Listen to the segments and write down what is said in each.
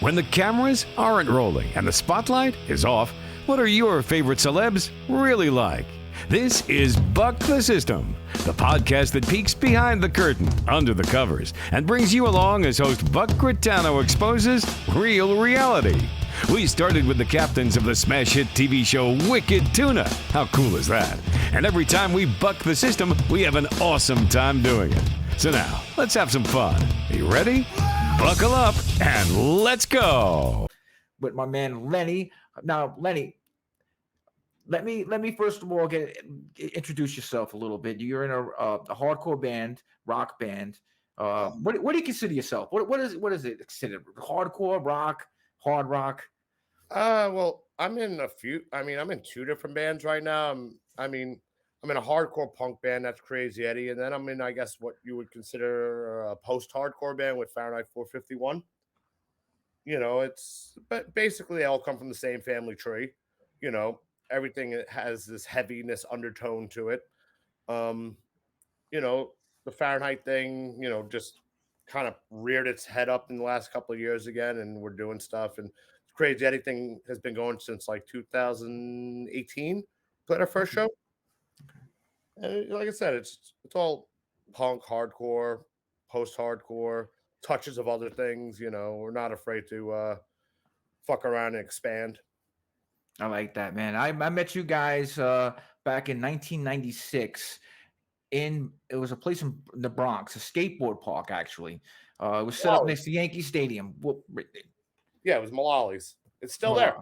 When the cameras aren't rolling and the spotlight is off, what are your favorite celebs really like? This is Buck the System, the podcast that peeks behind the curtain, under the covers, and brings you along as host Buck Gritano exposes real reality. We started with the captains of the smash hit TV show Wicked Tuna. How cool is that? And every time we buck the system, we have an awesome time doing it. So now, let's have some fun. Are you ready? Buckle up and let's go. With my man Lenny. Now, Lenny, let me first of all introduce yourself a little bit. You're in a hardcore band, rock band. What do you consider yourself? What is it considered? Hardcore, rock, hard rock? Well, I'm in a few. I'm in two different bands right now. I'm in a hardcore punk band, that's Crazy Eddie, and then I'm in, I guess, what you would consider a post-hardcore band with Fahrenheit 451. But basically they all come from the same family tree. Everything has this heaviness undertone to it. The Fahrenheit thing, just kind of reared its head up in the last couple of years again, and we're doing stuff. And Crazy Eddie thing has been going since like 2018. Played our first show. And like I said, it's all punk, hardcore, post-hardcore, touches of other things. We're not afraid to fuck around and expand. I like that, man. I met you guys back in 1996. It was a place in the Bronx, a skateboard park, actually. It was set up next to Yankee Stadium. Yeah, it was Mullally. It's still there.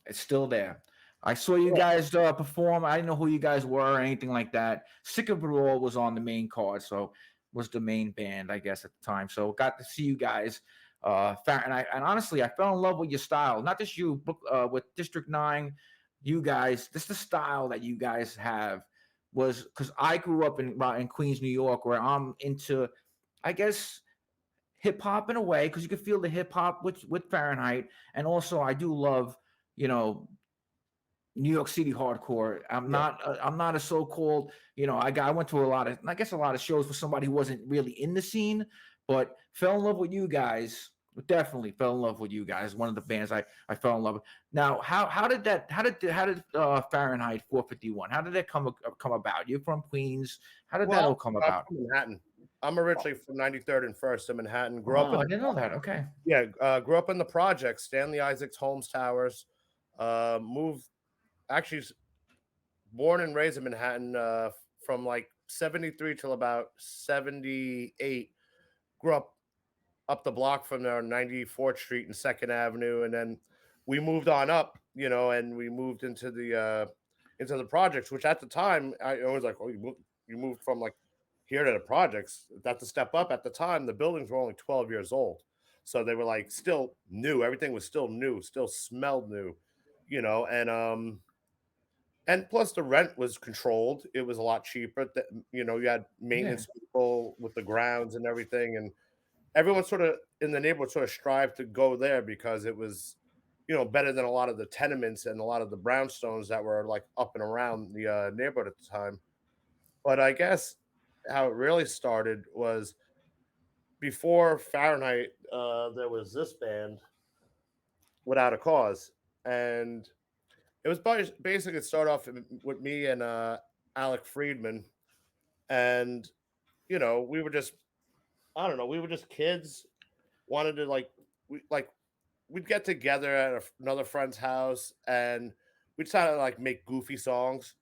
It's still there. I saw you guys perform. I didn't know who you guys were or anything like that. Sick of It All was on the main card, so was the main band, I guess, at the time. So got to see you guys. And honestly, I fell in love with your style. Not just you, but with District 9, you guys. This the style that you guys have. Was because I grew up in Queens, New York, where I'm into, I guess, hip hop in a way, because you can feel the hip hop with Fahrenheit, and also I do love, New York City hardcore. I'm not a so-called, I went to a lot of shows for somebody who wasn't really in the scene, but fell in love with you guys. Definitely fell in love with you guys. One of the bands I fell in love with. Now, how did Fahrenheit 451? How did that come about? You're from Queens. How did that all come about? I'm from Manhattan. I'm originally from 93rd and First in Manhattan. I didn't know that. Okay. Yeah, grew up in the projects, Stanley Isaacs, Holmes Towers. Actually born and raised in Manhattan from like 73 till about 78. Grew up the block from there on 94th Street and 2nd Avenue, and then we moved on up, and we moved into the projects, which at the time I was like, oh, you moved from like here to the projects. That's a step up. At the time, the buildings were only 12 years old, so they were like still new. Everything was still new, still smelled new, and plus the rent was controlled. It was a lot cheaper. You had maintenance people with the grounds and everything, and everyone sort of in the neighborhood sort of strived to go there because it was, better than a lot of the tenements and a lot of the brownstones that were like up and around the neighborhood at the time. But I guess how it really started was before Fahrenheit. There was this band, Without a Cause, and it was basically start off with me and Alec Friedman, and we were just, I don't know, we were just kids, wanted to we'd get together at another friend's house and we'd try to like make goofy songs.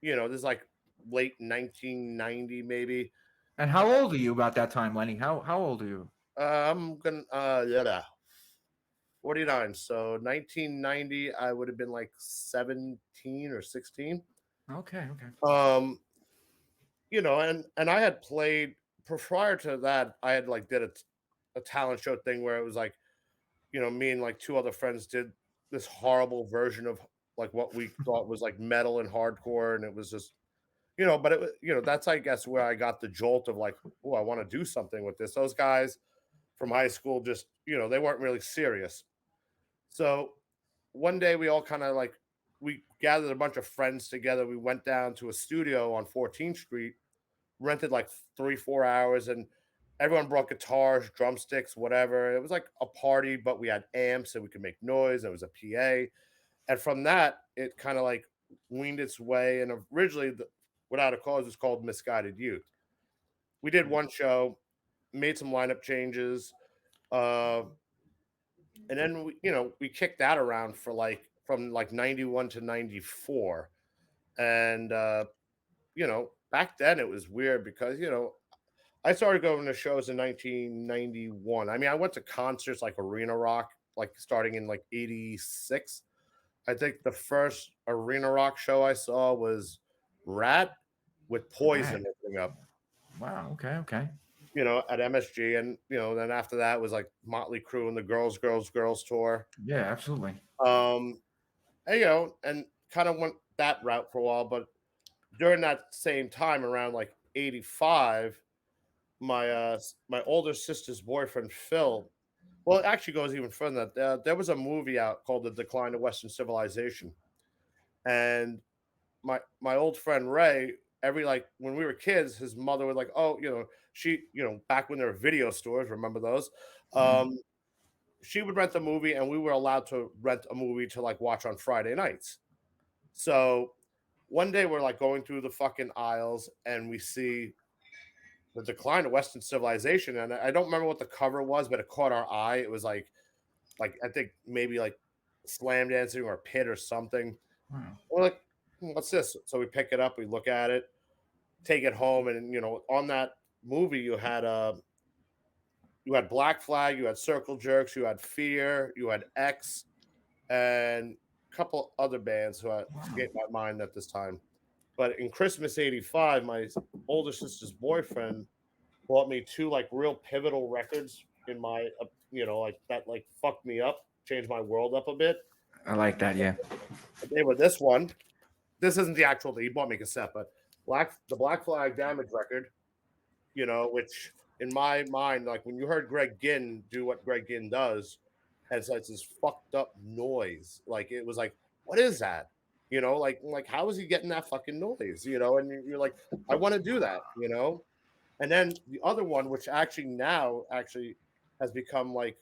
This is like late 1990 maybe. And how old are you about that time, Lenny? How old are you? I'm gonna 49. So 1990, I would have been like 17 or 16. Okay. And I had played prior to that. I had like did a talent show thing where it was like, me and like two other friends did this horrible version of like what we thought was like metal and hardcore, and it was just, but it was, that's I guess where I got the jolt of like, oh, I want to do something with this. Those guys from high school just, they weren't really serious. So one day we all kind of like, we gathered a bunch of friends together. We went down to a studio on 14th Street, rented like 3-4 hours, and everyone brought guitars, drumsticks, whatever. It was like a party, but we had amps and we could make noise. There was a PA. And from that, it kind of like weaned its way. And originally, Without a Cause was called Misguided Youth. We did one show, made some lineup changes, uh, and then we kicked that around for like from like 91 to 94. And back then it was weird because I started going to shows in 1991. I mean, I went to concerts like Arena Rock, like starting in like 86. I think the first Arena Rock show I saw was Rat with Poison Right. opening up, Wow. Okay. Okay. at MSG. And, then after that was like Motley Crue and the Girls tour. Yeah. Absolutely. Um, and kind of went that route for a while. But during that same time, around like 85, my older sister's boyfriend Phil. Well, it actually goes even further than that. There was a movie out called The Decline of Western Civilization, and my old friend Ray. Every like when we were kids, his mother was like, "Oh, back when there were video stores, remember those? Mhm. Um, she would rent the movie, and we were allowed to rent a movie to like watch on Friday nights. So one day we're like going through the fucking aisles, and we see The Decline of Western Civilization, and I don't remember what the cover was, but it caught our eye. It was like I think maybe like Slam Dancing or Pit or something. Wow. We're like, what's this? So we pick it up, we look at it, take it home, and on that movie you had Black Flag, you had Circle Jerks, you had Fear, you had X, and a couple other bands who I Wow. escape my mind at this time. But in Christmas '85, my older sister's boyfriend bought me two like real pivotal records in my like that like fucked me up, changed my world up a bit. I like that. Yeah. They were this one. This isn't the actual thing. He bought me a cassette, but the Black Flag Damage record, which in my mind, like when you heard Greg Ginn do what Greg Ginn does, and it's this fucked up noise. Like it was like, what is that? Like how is he getting that fucking noise? And you're like, I want to do that. And then the other one, which actually has become like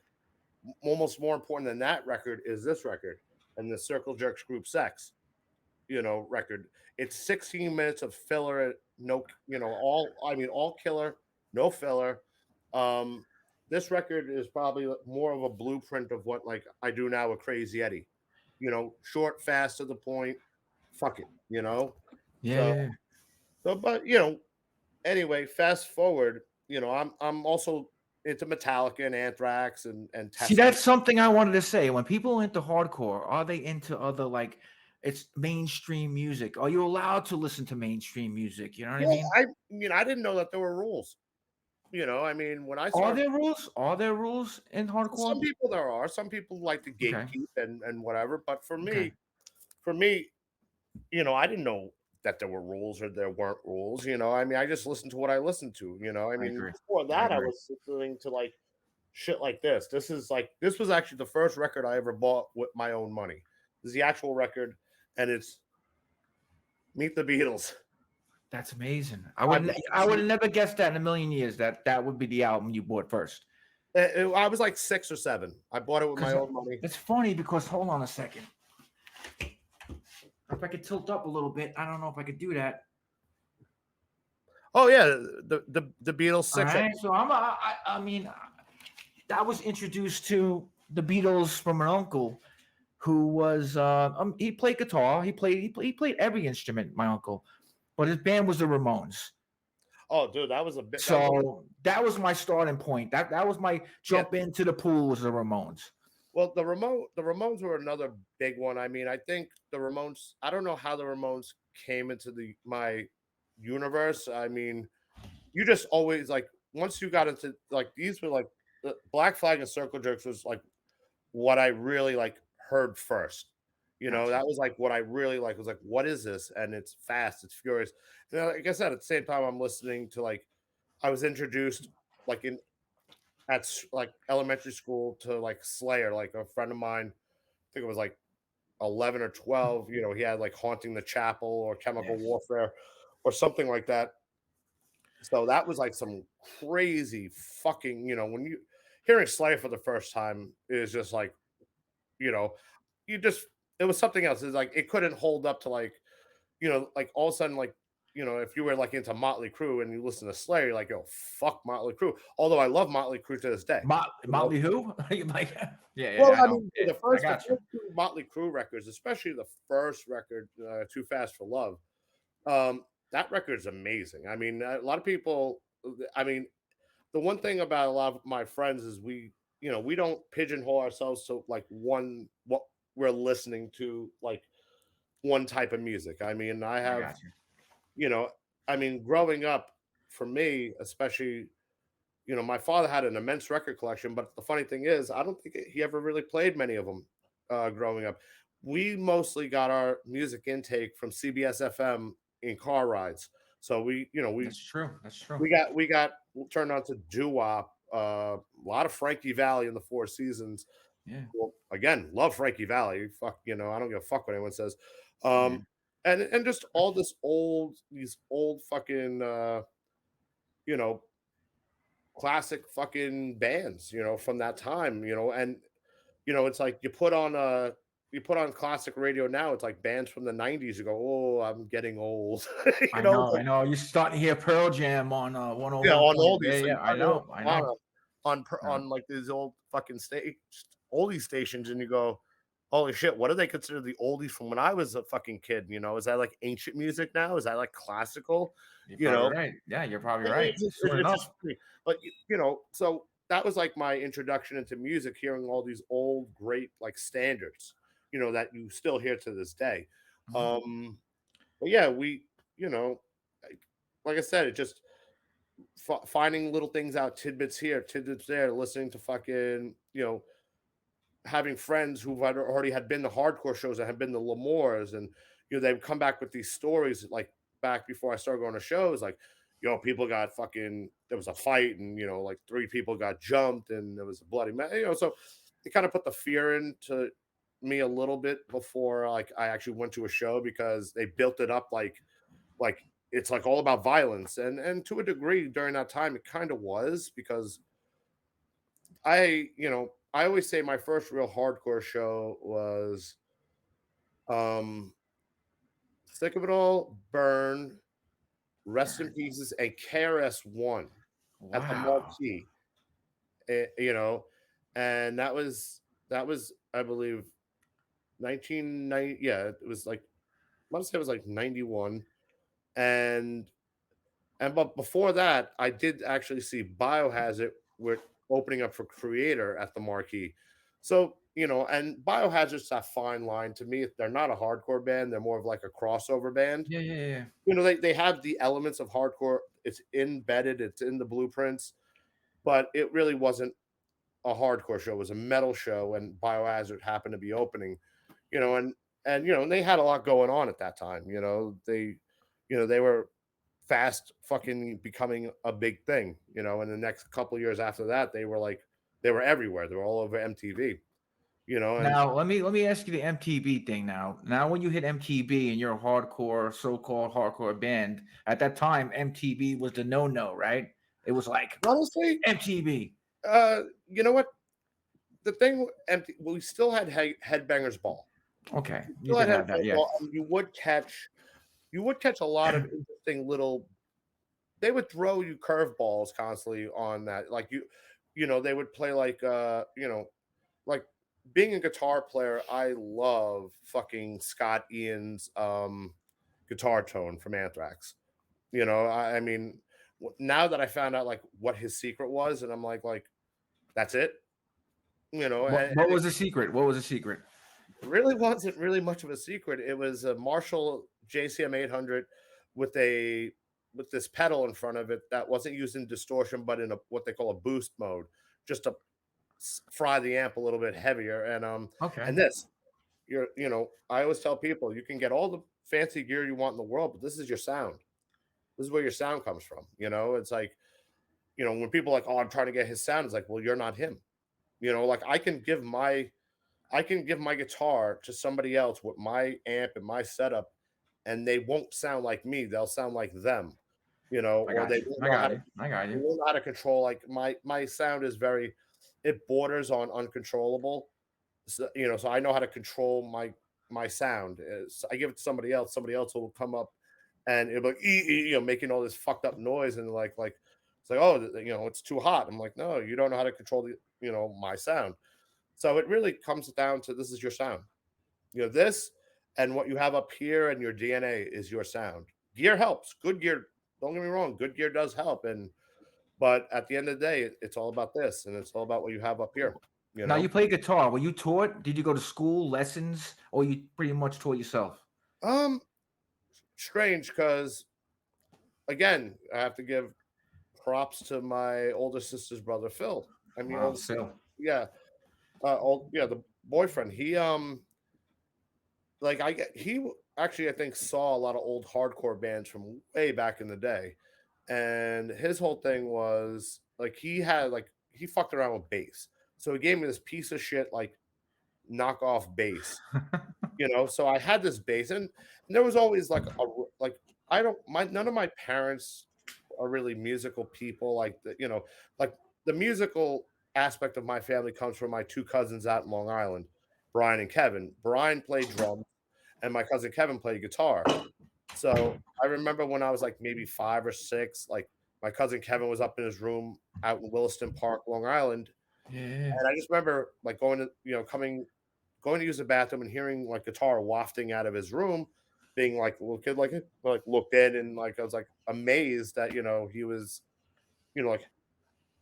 almost more important than that record, is this record and the Circle Jerks Group Sex, record. It's 16 minutes of filler, no, all killer, no filler. Um, this record is probably more of a blueprint of what like I do now with Crazy Eddie, short, fast, to the point. Fuck it. Yeah. So, Yeah. but anyway, fast forward. I'm also into Metallica and Anthrax and See, Testament. that's something I wanted to say. When people are into hardcore, are they into other like it's mainstream music? Are you allowed to listen to mainstream music? You know what I Well, mean? I didn't know that there were rules. I mean, when I Are started, there rules? Are there rules in some hardcore? people there are, some people like to Okay. gatekeep and whatever. But for Okay. me, for me, I didn't know that there were rules or there weren't rules. I mean, I just listened to what I listened to. I I mean, agree. before I that, I agree. was listening to like shit like this. This was actually the first record I ever bought with my own money. This is the actual record, and it's Meet the Beatles. That's amazing. I bought I would have never guessed that in a million years that that would be the album you bought first. I was like 6 or 7. I bought it with my Because own money. it's funny because hold on a second. If I could tilt up a little bit, I don't know if I could do that. Oh yeah, the Beatles All six. right, so I mean, I was introduced to the Beatles from an uncle who was he played guitar, he played every instrument. My uncle, but his band was the Ramones. Oh, dude, that was a bit. That was So that was my starting point. That was my yeah. jump into the pool was the Ramones. Well, the Ramones were another big one. I mean, I think the Ramones. I don't know how the Ramones came into my universe. I mean, you just always like once you got into like these were like the Black Flag and Circle Jerks was like what I really like heard first. Gotcha. That was like what I really like was like, what is this? And it's fast, it's furious. And like I said, at the same time, I'm listening to like I was introduced like in like elementary school to like Slayer, like a friend of mine, I think it was like 11 or 12, he had like Haunting the Chapel or Chemical Yes. Warfare or something like that. So that was like some crazy fucking, when you hearing Slayer for the first time is just like, you know, you just it was something else. It's like it couldn't hold up to like, like all of a sudden, like, if you were like into Motley Crue and you listen to Slayer, you're like, yo, fuck Motley Crue. Although I love Motley Crue to this day. Motley who? Like, Well, I I know. mean, Yeah, the I first got you. two Motley Crue records, especially the first record, "Too Fast for Love," that record's amazing. I mean, a lot of people. I mean, the one thing about a lot of my friends is we don't pigeonhole ourselves to like what we're listening to, like one type of music. I mean, I I have, got you. you know, I mean, growing up, for me, especially, my father had an immense record collection, but the funny thing is, I don't think he ever really played many of them growing up. We mostly got our music intake from CBS FM in car rides. So That's true. That's true. we got turned on to doo-wop, a lot of Frankie Valli in the Four Seasons. Yeah. Well, again, love Frankie Valli. Fuck, I don't give a fuck what anyone says. Yeah. And just all these old fucking you know, classic fucking bands, from that time, and it's like you put on classic radio now, it's like bands from the 90s, you go, "Oh, I'm getting old." I It's know. like, I know. You're starting to hear Pearl Jam on yeah, on 101 point. oldies, Yeah, so you yeah. I turn it know. I know. No. on like these old fucking oldie stations, and you go, "Holy shit, what do they consider the oldies from when I was a fucking kid?" Is that like ancient music now? Is that like classical? You're You probably know, right. Yeah, you're probably it- right. it's just, Soon it's just enough. funny. But so that was like my introduction into music, hearing all these old great like standards, that you still hear to this day. Mhm. But yeah, you know, like, like I said, it just finding little things out, tidbits here, tidbits there, listening to fucking, having friends who've already had been to hardcore shows that have been to Lemore's, and they've come back with these stories like back before I started going to shows, like, people got fucking there was a fight, and like three people got jumped, and there was a bloody so it kind of put the fear into me a little bit before like I actually went to a show, because they built it up like it's like all about violence, and to a degree during that time it kind of was, because I always say my first real hardcore show was um Sick of It All, Burn, Rest in Pieces, and KRS-One at the Wow. Marquee. You know, and that was I believe 1990. Yeah, it was like I want to say it was like 91. And but before that, I did actually see Biohazard with opening up for Creator at the Marquee. So, and Biohazard's that fine line to me. They're not a hardcore band, they're more of like a crossover band. Yeah, yeah, yeah. They have the elements of hardcore. It's embedded, it's in the blueprints, but it really wasn't a hardcore show. It was a metal show, and Biohazard happened to be opening, and they had a lot going on at that time. They were fast fucking becoming a big thing, and the next couple of years after that, they were everywhere. They were all over MTV, and Now let me ask you the MTV thing now. Now when you hit MTV and you're a hardcore, so-called hardcore band, at that time MTV was the no-no, right? It was like honestly, MTV. you know what? The thing, we still had Headbangers Ball. Okay, We you still did had have that, Headbangers yeah. Ball, and you would catch a lot of interesting little. They would throw you curveballs constantly on that, like they would play like being a guitar player. I love fucking Scott Ian's guitar tone from Anthrax. I mean, now that I found out like what his secret was, and I'm like that's it. What was the secret? What was the secret? Really wasn't really much of a secret. It was a Marshall JCM 800 with this pedal in front of it that wasn't used in distortion, but in what they call a boost mode, just to fry the amp a little bit heavier. Okay. And this, I always tell people, you can get all the fancy gear you want in the world, but this is your sound. This is where your sound comes from. It's like, when people are like, oh, I'm trying to get his sound, it's like, well, you're not him. Like I can give my guitar to somebody else with my amp and my setup, and they won't sound like me. They'll sound like them. or I got they you. don't I know how got to you. I got they you. don't know how to control. Like my sound is very, it borders on uncontrollable. So, so I know how to control my sound. So I give it to somebody else will come up and it'll be like, making all this fucked up noise and like it's like, oh, it's too hot. I'm like, no, you don't know how to control my sound. So it really comes down to, this is your sound. This and what you have up here and your DNA is your sound. Gear helps. Good gear, don't get me wrong, good gear does help. But at the end of the day, it's all about this, and it's all about what you have up here. You Now know. you play guitar. Were you taught? Did you go to school, lessons, or you pretty much taught yourself? Um, Strange because again, I have to give props to my older sister's brother Phil. I mean, Wow, Phil. yeah, the boyfriend. Actually, I think saw a lot of old hardcore bands from way back in the day, and his whole thing was like he fucked around with bass. So he gave me this piece of shit like knockoff bass, So I had this bass, and there was always like like I don't my none of my parents are really musical people. Like the musical aspect of my family comes from my two cousins out in Long Island, Brian and Kevin. Brian played drums, and my cousin Kevin played guitar. So I remember when I was like maybe 5 or 6, like my cousin Kevin was up in his room out in Williston Park, Long Island, Yeah. and I just remember like going to use the bathroom and hearing like guitar wafting out of his room, being like a little kid, like looked in and like I was like amazed that he was, like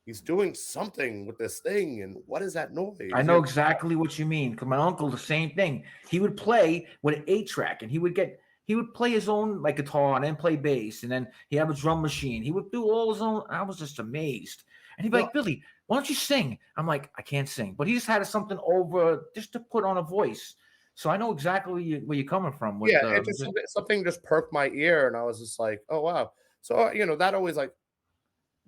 he's doing something with this thing, and what is that I noise? know exactly what you mean. Cause my uncle, the same thing. He would play with an 8-track, and he would play his own like guitar and then play bass, and then he have a drum machine. He would do all his own. I was just amazed. And he'd be No, like, Billy, why don't you sing? I'm like, I can't sing, but he just had something over just to put on a voice. So I know exactly where you're coming from with yeah, the. it just something just perked my ear, and I was just like, oh wow. So that always like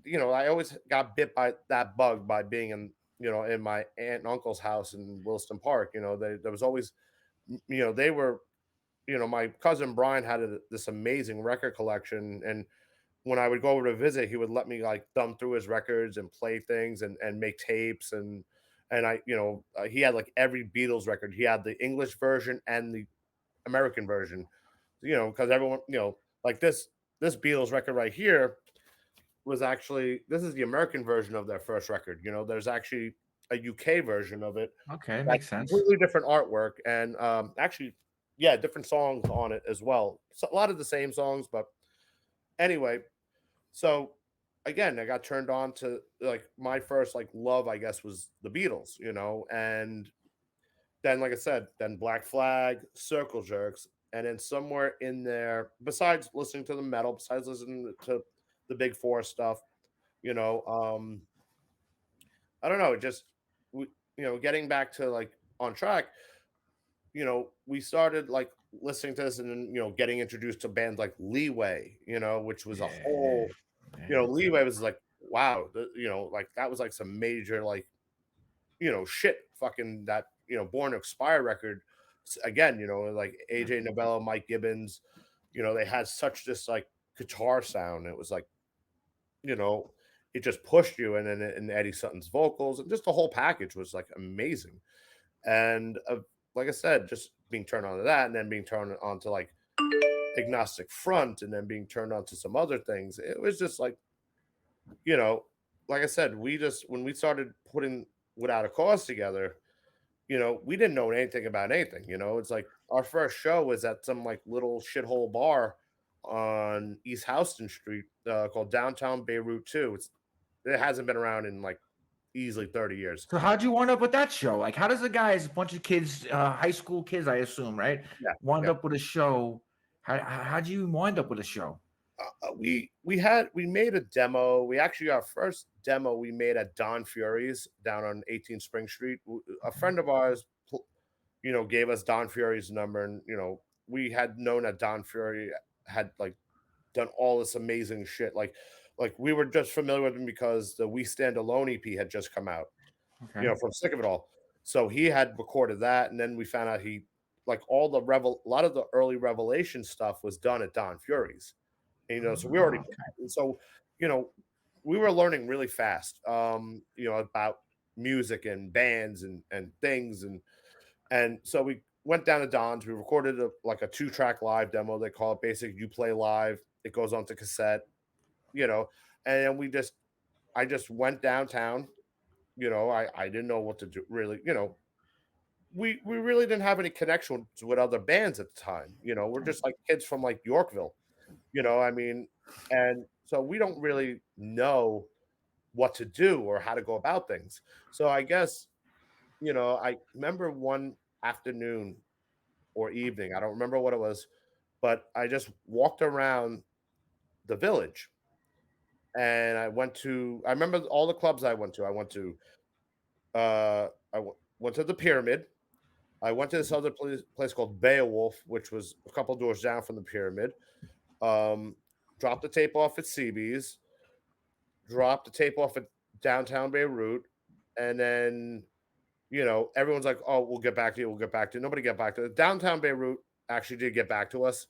I always got bit by that bug by being in my aunt and uncle's house in Williston Park. There was always they were my cousin Brian had this amazing record collection, and when I would go over to visit, he would let me like thumb through his records and play things and make tapes and he had like every Beatles record. He had the English version and the American version. Because everyone like this Beatles record right here was actually this is the American version of their first record. There's actually a UK version of it Okay, that's makes sense. completely different artwork and actually, yeah, different songs on it as well. So a lot of the same songs, but anyway, so again, I got turned on to like my first like love, I guess, was the Beatles, and then like I said, then Black Flag, Circle Jerks, and then somewhere in there, besides listening to the metal, besides listening to the Big Four stuff, you know, um, I don't know, just getting back to like on track, we started like listening to this and then, getting introduced to bands like Leeway, which was a Yeah. whole, Yeah. Leeway was like, wow, like that was like some major, like, shit fucking that, Born to Expire record. Again, like AJ Novello, Mike Gibbons, they had such this like guitar sound. It was like, you know, it just pushed you. And Eddie Sutton's vocals and just the whole package was like amazing. And like I said, just being turned on to that and then being turned on to like Agnostic Front and then being turned on to some other things. It was just like, you know, like I said, when we started putting Without a Cause together, we didn't know anything about anything. It's like our first show was at some like little shithole bar on East Houston Street called Downtown Beirut 2. It hasn't been around in like easily 30 years. So how'd you wind up with that show? Like, how does a guys, a bunch of kids, high school kids, I assume, right, Yeah, wind yeah. up with a show? How'd you wind up with a show? We made a demo. We actually our first demo we made at Don Fury's down on 18 Spring Street. A friend of ours, gave us Don Fury's number, and we had known that Don Fury had like done all this amazing shit. Like we were just familiar with him because the We Stand Alone EP had just come out, Okay. from Sick of It All. So he had recorded that, and then we found out he like a lot of the early Revelation stuff was done at Don Fury's. And, so we already, and so, you know, we were learning really fast, about music and bands and things. And so we went down to Don's. We recorded like a 2-track live demo. They call it basic. You play live. It goes onto cassette, you know, and then I just went downtown. I didn't know what to do really, we really didn't have any connections with other bands at the time. We're just like kids from like Yorkville, I mean, and so we don't really know what to do or how to go about things. So I guess, I remember one afternoon or evening, I don't remember what it was, but I just walked around the village and I remember all the clubs I went to. Went to the Pyramid. I went to this other place called Beowulf, which was a couple doors down from the Pyramid. Dropped the tape off at CB's, dropped the tape off at downtown Beirut, and then, everyone's like, "Oh, we'll get back to you. We'll get back to you." Nobody get back to it. Downtown Beirut actually did get back to us,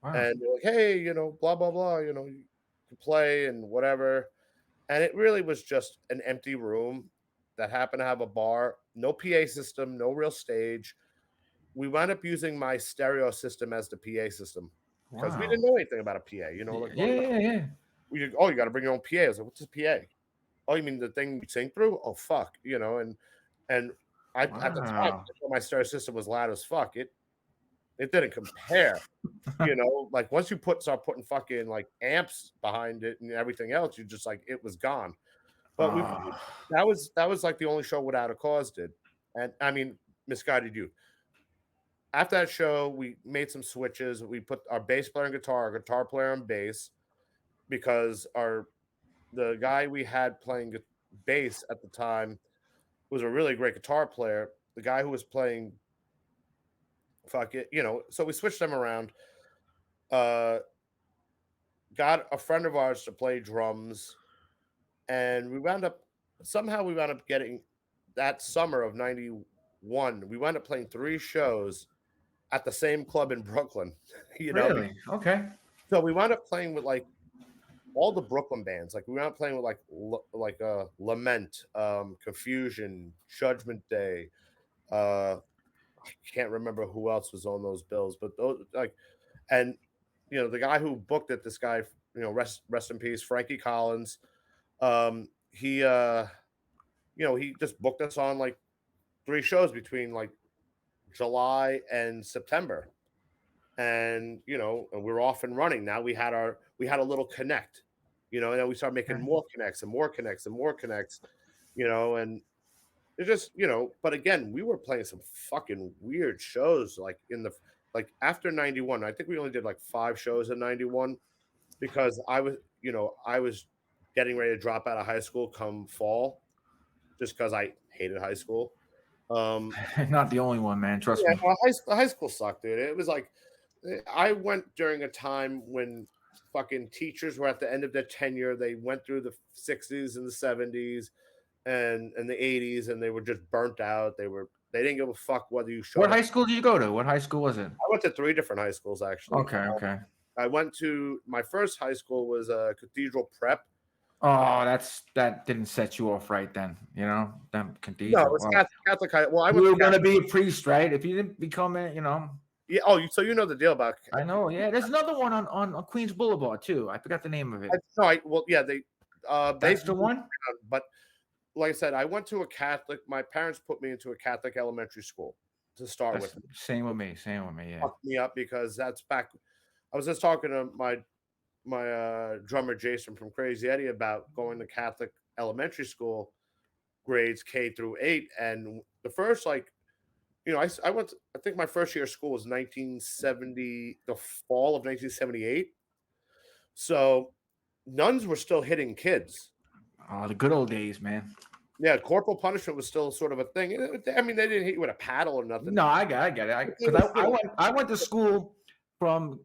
Wow. and they're like, "Hey, blah blah blah. You can play and whatever." And it really was just an empty room that happened to have a bar, no PA system, no real stage. We wound up using my stereo system as the PA system because we Wow. didn't know anything about a PA. Like, Yeah. oh, you got to bring your own PA. I was like, what's a PA? Oh, you mean the thing you sing through? Oh, fuck, and I at the time Wow. my stereo system was loud as fuck. It didn't compare. Like once you start putting fucking like amps behind it and everything else, you just like it was gone. But that was like the only show Without a Cause did, and I mean, Misguided Youth. After that show, we made some switches. We put our bass player and guitar, our guitar player and bass, because the guy we had playing bass at the time was a really great guitar player. The guy who was playing, fuck it, so we switched them around. Got a friend of ours to play drums, and we wound up getting that summer of 91. We wound up playing 3 shows at the same club in Brooklyn. Really? Okay. So we wound up playing with like all the Brooklyn bands. Like we wound up playing with Lament, Confusion, Judgment Day. I can't remember who else was on those bills, but those and the guy who booked it, this guy, rest in peace, Frankie Collins. He he just booked us on like 3 shows between like July and September. And and we're off and running. Now we had a little connect, and then we started making more connects and more connects and more connects, and it just, but again, we were playing some fucking weird shows like after 91. I think we only did like 5 shows in 91 because I was getting ready to drop out of high school come fall just because I hated high school. Not the only one, man. Trust Yeah, me. high school sucked, dude. It was like I went during a time when fucking teachers were at the end of their tenure. They went through the 60s and the 70s and the 80s, and they were just burnt out. They didn't give a fuck whether you showed What up. high school did you go to? What high school was it? I went to 3 different high schools actually. Okay. I went to my first high school was Cathedral Prep. Oh, that didn't set you off right then. Them Cathedral. No, it's Catholic high. Well, you were going to be a priest, right? If you didn't become it, Yeah. Oh, so you know the deal about. I know. Yeah, there's another one on Queens Boulevard too. I forgot the name of it. That's the one. But like I said, I went to a Catholic. My parents put me into a Catholic elementary school to start with. Same with me. Yeah. Fucked me up because that's back. I was just talking to my drummer Jason from Crazy Eddie about going to Catholic elementary school grades K through 8, and the first I went. I think my first year of school was 1970, the fall of 1978. So nuns were still hitting kids. Oh, the good old days, man. Yeah, corporal punishment was still sort of a thing. I mean, they didn't hit you with a paddle or nothing. No, I get it. Because I went to school from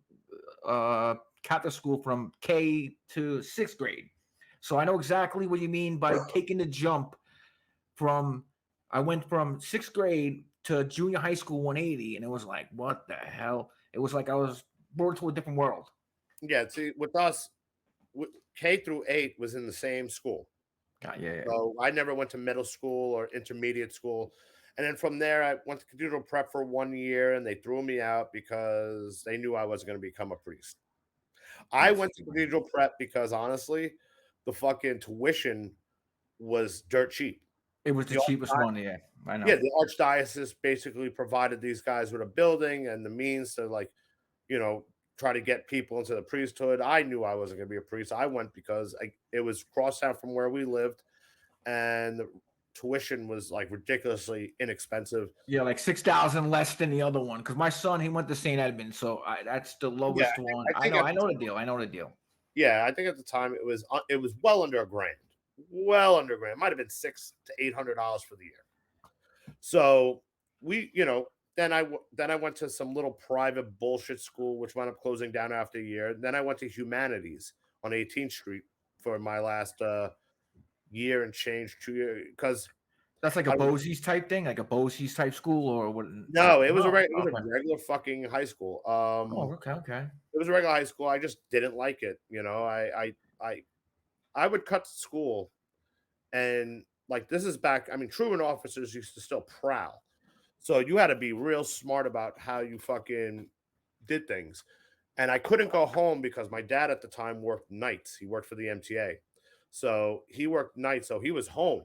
Catholic school from K to 6th grade, so I know exactly what you mean by taking the jump from. I went from 6th grade to junior high school 180, and it was like, what the hell? It was like I was born to a different world. Yeah, see, with us, K through 8 was in the same school. Yeah. So I never went to middle school or intermediate school. And then from there, I went to cathedral prep for 1 year and they threw me out because they knew I wasn't going to become a priest. I That's went to cathedral prep because honestly, the fucking tuition was dirt cheap. it was the The cheapest archdi- one. Yeah, I yeah, know. the archdiocese basically provided these guys with a building and the means to like, you know, try to get people into the priesthood. I knew I wasn't going to be a priest. I went because it was crosstown from where we lived and the tuition was like ridiculously inexpensive. Yeah, like 6,000 less than the other one. Because my son, he went to St. Edmund, so that's the Yeah, lowest one. I think I know the deal. I know the deal. yeah, I think at the time it was well under $1,000, well under $1,000. It might have been $600 to $800 for the year. So we, then I went to some little private bullshit school which wound up closing down after a year. Then I went to humanities on 18th Street for my last year and change 2 years because That's like a Bosie's type thing, like a Bosie's type school, or what? no, it was No, it was okay. a regular fucking high school. Oh, okay. It was a regular high school. I just didn't like it. I would cut to school and like this is back. I mean, truant officers used to still prowl, so you had to be real smart about how you fucking did things. And I couldn't go home because my dad at the time worked nights. He worked for the MTA, so he worked nights, so he was home.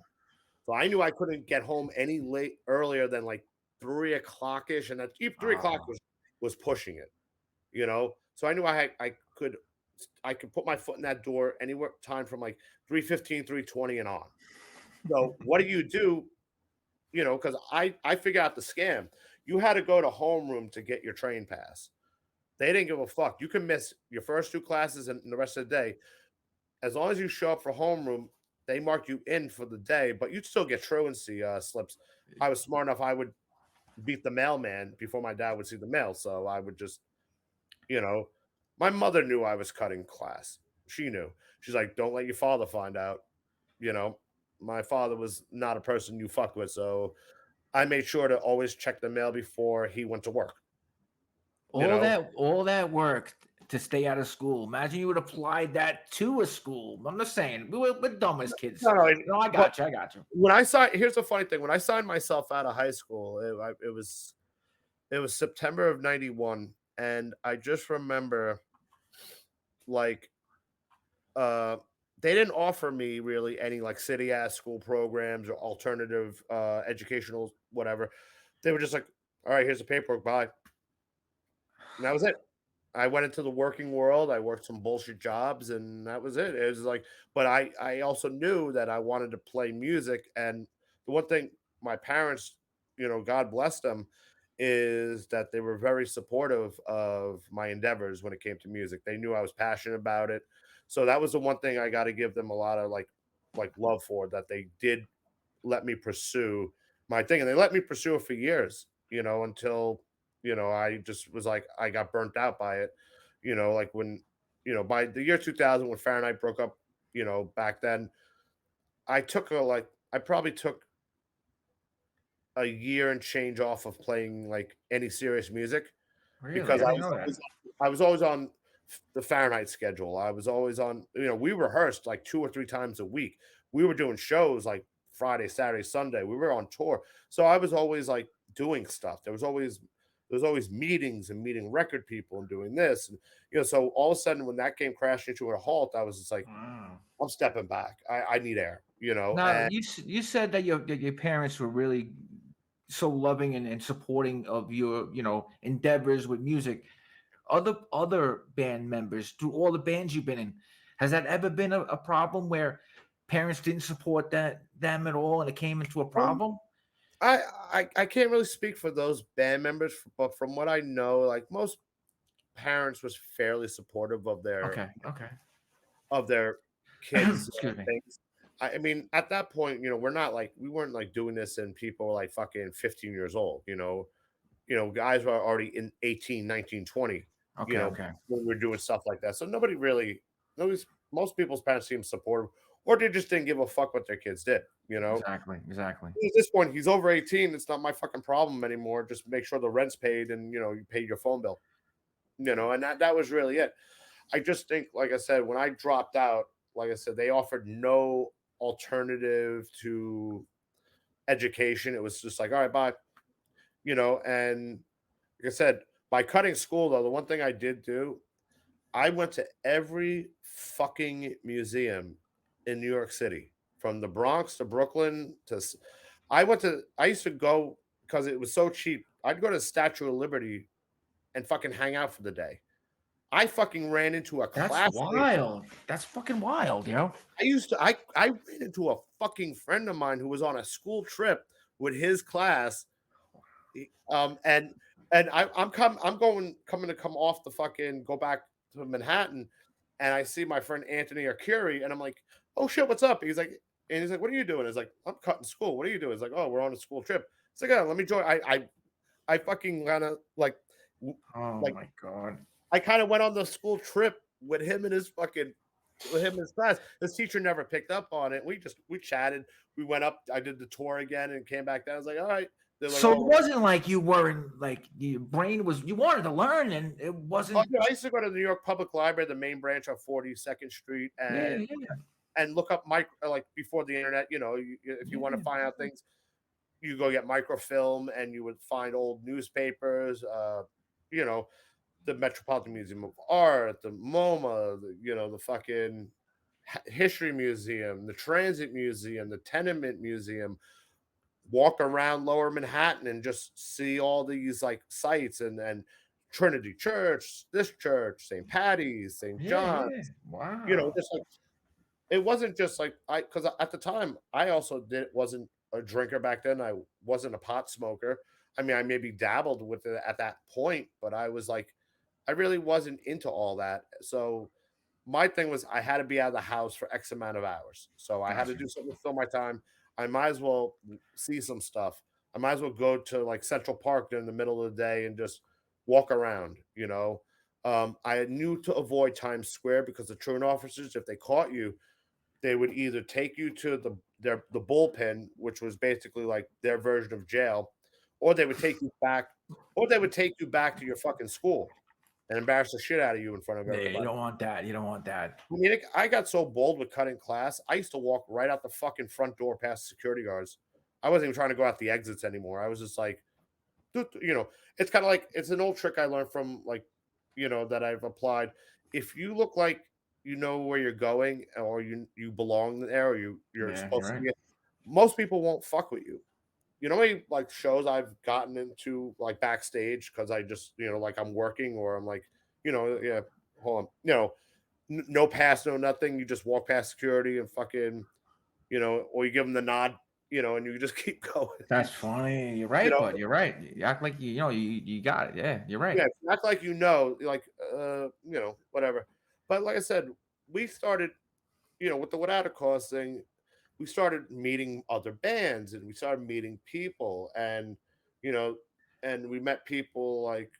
So I knew I couldn't get home any late earlier than like 3 o'clock ish, and that 3 o'clock was pushing it, you know. So I knew I could put my foot in that door anywhere time from like 3:15, 3:20 and on. So what do? You know, because I figured out the scam. You had to go to homeroom to get your train pass. They didn't give a fuck. You can miss your first 2 classes and the rest of the day. As long as you show up for homeroom, they mark you in for the day, but you'd still get truancy slips. I was smart enough. I would beat the mailman before my dad would see the mail. So I would just, you know, my mother knew I was cutting class. She knew. She's like, don't let your father find out. You know, my father was not a person you fuck with. So I made sure to always check the mail before he went to work. All that work to stay out of school. Imagine you would apply that to a school. I'm just saying, we're dumb as kids. No, No, I got you. When I signed, here's the funny thing: when I signed myself out of high school, it was September of '91, and I just remember, like, they didn't offer me really any like city ass school programs or alternative educational whatever. They were just like, "All right, here's the paperwork, bye," and that was it. I went into the working world. I worked some bullshit jobs, and that was it. It was like, but I also knew that I wanted to play music. And the one thing my parents, God bless them, is that they were very supportive of my endeavors when it came to music. They knew I was passionate about it. So that was the one thing I got to give them a lot of like love for, that they did let me pursue my thing. And they let me pursue it for years, until I just was like, I got burnt out by it, like when, by the year 2000, when Fahrenheit broke up, back then, I probably took a year and change off of playing like any serious music Really? because I didn't know that. I was always on the Fahrenheit schedule. I was always on, we rehearsed like 2 or 3 times a week. We were doing shows like Friday, Saturday, Sunday. We were on tour. So I was always like doing stuff. There was always meetings and meeting record people and doing this. And, so all of a sudden when that came crashing into a halt, I was just like, Wow. I'm stepping back. I need air, Now, and you said that your parents were really so loving and supporting of your endeavors with music. Other band members, through all the bands you've been in, has that ever been a problem where parents didn't support them at all and it came into a problem? I can't really speak for those band members, but from what I know, like most parents was fairly supportive of Okay. their kids Excuse me. things. I mean, at that point, we weren't like doing this and people were like fucking 15 years old, guys were already in 18, 19, 20, Okay. when we are doing stuff like that. So most people's parents seemed supportive, or they just didn't give a fuck what their kids did, Exactly. At this point, he's over 18. It's not my fucking problem anymore. Just make sure the rent's paid and, you pay your phone bill, and that was really it. I just think, like I said, when I dropped out, like I said, they offered no alternative to education. It was just like, all right, bye. And like I said, by cutting school though, the one thing I did do, I went to every fucking museum in New York City, from the Bronx to Brooklyn I used to go because it was so cheap. I'd go to the Statue of Liberty and fucking hang out for the day. I fucking ran into a That's classmate. wild. That's fucking wild, yo. I ran into a fucking friend of mine who was on a school trip with his class. And I'm coming to come off the fucking go back to Manhattan, and I see my friend Anthony Arcuri, and I'm like, oh shit, what's up? He's like, what are you doing? He's like, I'm cutting school. What are you doing? He's like, oh, we're on a school trip. It's like, yeah, let me join. I fucking kind of like, Oh like my god. I kind of went on the school trip with him and his class. His teacher never picked up on it. We chatted. We went up. I did the tour again and came back down. I was like, all right. Like, so it wasn't like you weren't like your brain was. You wanted to learn, and it wasn't. I used to go to the New York Public Library, the main branch on 42nd Street, and look up like before the internet. If you want to find out things, you go get microfilm, and you would find old newspapers. The Metropolitan Museum of Art, the MoMA, the fucking History Museum, the Transit Museum, the Tenement Museum. Walk around Lower Manhattan and just see all these like sites and Trinity Church, this church, St. Patty's, St. John's. Yeah. Wow. Just like it wasn't just like because at the time I also wasn't a drinker back then. I wasn't a pot smoker. I mean, I maybe dabbled with it at that point, but I was like, I really wasn't into all that. So my thing was I had to be out of the house for X amount of hours. So I had to do something to fill my time. I might as well see some stuff. I might as well go to like Central Park during the middle of the day and just walk around. I knew to avoid Times Square because the truant officers, if they caught you, they would either take you to the bullpen, which was basically like their version of jail, or they would take you back, to your fucking school and embarrass the shit out of you in front of everybody. You don't want that. You don't want that. I mean, I got so bold with cutting class. I used to walk right out the fucking front door past security guards. I wasn't even trying to go out the exits anymore. I was just like, it's kind of like it's an old trick I learned from that I've applied. If you look like you know where you're going or you belong there or you're supposed to be, most people won't fuck with you. You know how many like shows I've gotten into like backstage because I just like I'm working or I'm like hold on no pass, no nothing. You just walk past security and fucking or you give them the nod and you just keep going. That's funny. You're right, but you're right. You act like you got it. Yeah, you're right. Yeah, act like like whatever. But like I said, we started with the Without a Cause thing. We started meeting other bands and we started meeting people and and we met people like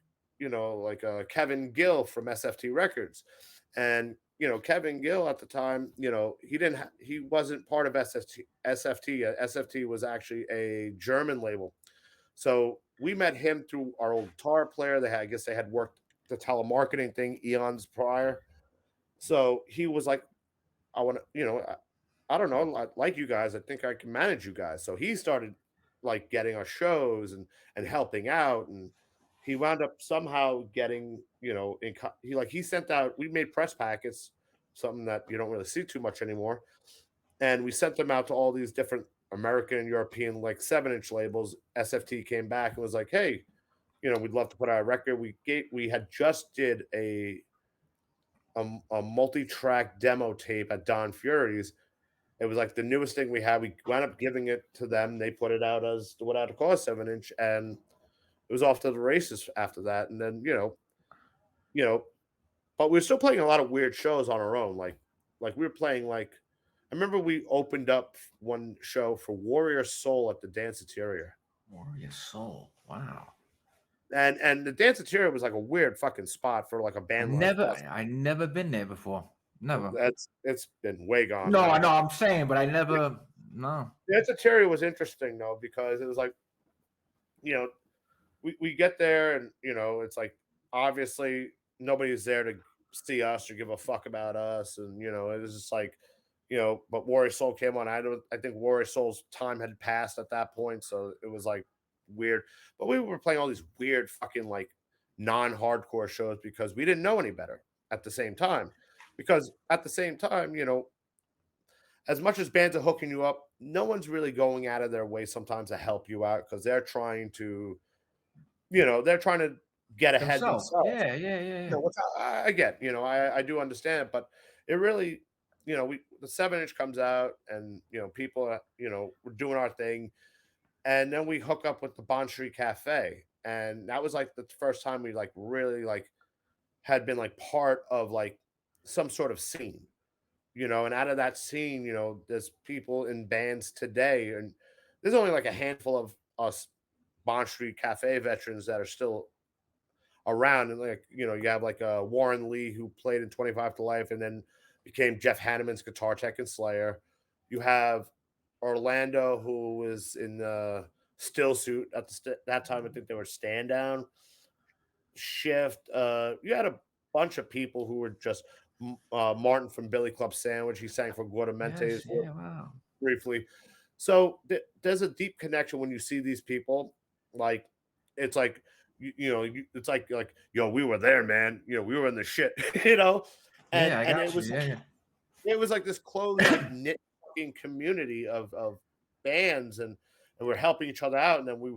Kevin Gill from SFT Records. And Kevin Gill at the time, he wasn't part of SFT. SFT was actually a German label. So we met him through our old guitar player. I guess they had worked the telemarketing thing eons prior. So he was like, I want to, I don't know, like you guys, I think I can manage you guys. So he started like getting our shows and helping out, and he wound up somehow getting, he sent out, we made press packets, something that you don't really see too much anymore. And we sent them out to all these different American and European like 7-inch labels. SFT came back and was like, hey, we'd love to put out a record. We had just did a multi-track demo tape at Don Fury's. It was like the newest thing we had. We wound up giving it to them. They put it out as the Without a Cause 7-inch, and it was off to the races after that. And then but we were still playing a lot of weird shows on our own. Like we were playing I remember we opened up one show for Warrior Soul at the Danceteria. Warrior Soul, wow. And the Danceteria was like a weird fucking spot for like a band. I never been there before. Never. It's been way gone. No, I know I'm saying, but I never. No. Danceteria was interesting though because it was like, we get there and it's like obviously nobody's there to see us or give a fuck about us. And, it was just like, but Warrior Soul came on. I think Warrior Soul's time had passed at that point. So it was like weird. But we were playing all these weird fucking like non-hardcore shows because we didn't know any better at the same time. Because at the same time, as much as bands are hooking you up, no one's really going out of their way sometimes to help you out because they're trying to, they're trying to get ahead themselves. Yeah. Which I get, I do understand it, but it really, the 7-inch comes out and, people are, we're doing our thing. And then we hook up with the Bond Street Cafe. And that was like the first time we like really like had been like part of like some sort of scene, and out of that scene, there's people in bands today. And there's only like a handful of us Bond Street Cafe veterans that are still around. And like, you have like Warren Lee who played in 25 to Life and then became Jeff Hanneman's guitar tech and Slayer. You have Orlando who was in Still Suit at that time. I think they were Stand Down, Shift. You had a bunch of people who were just Martin from Billy Club Sandwich. He sang for Guardamentez Wow. briefly. So there's a deep connection when you see these people. Like it's like it's like we were there, man. We were in the shit, And it was like this close like knit community of bands, and we're helping each other out. And then we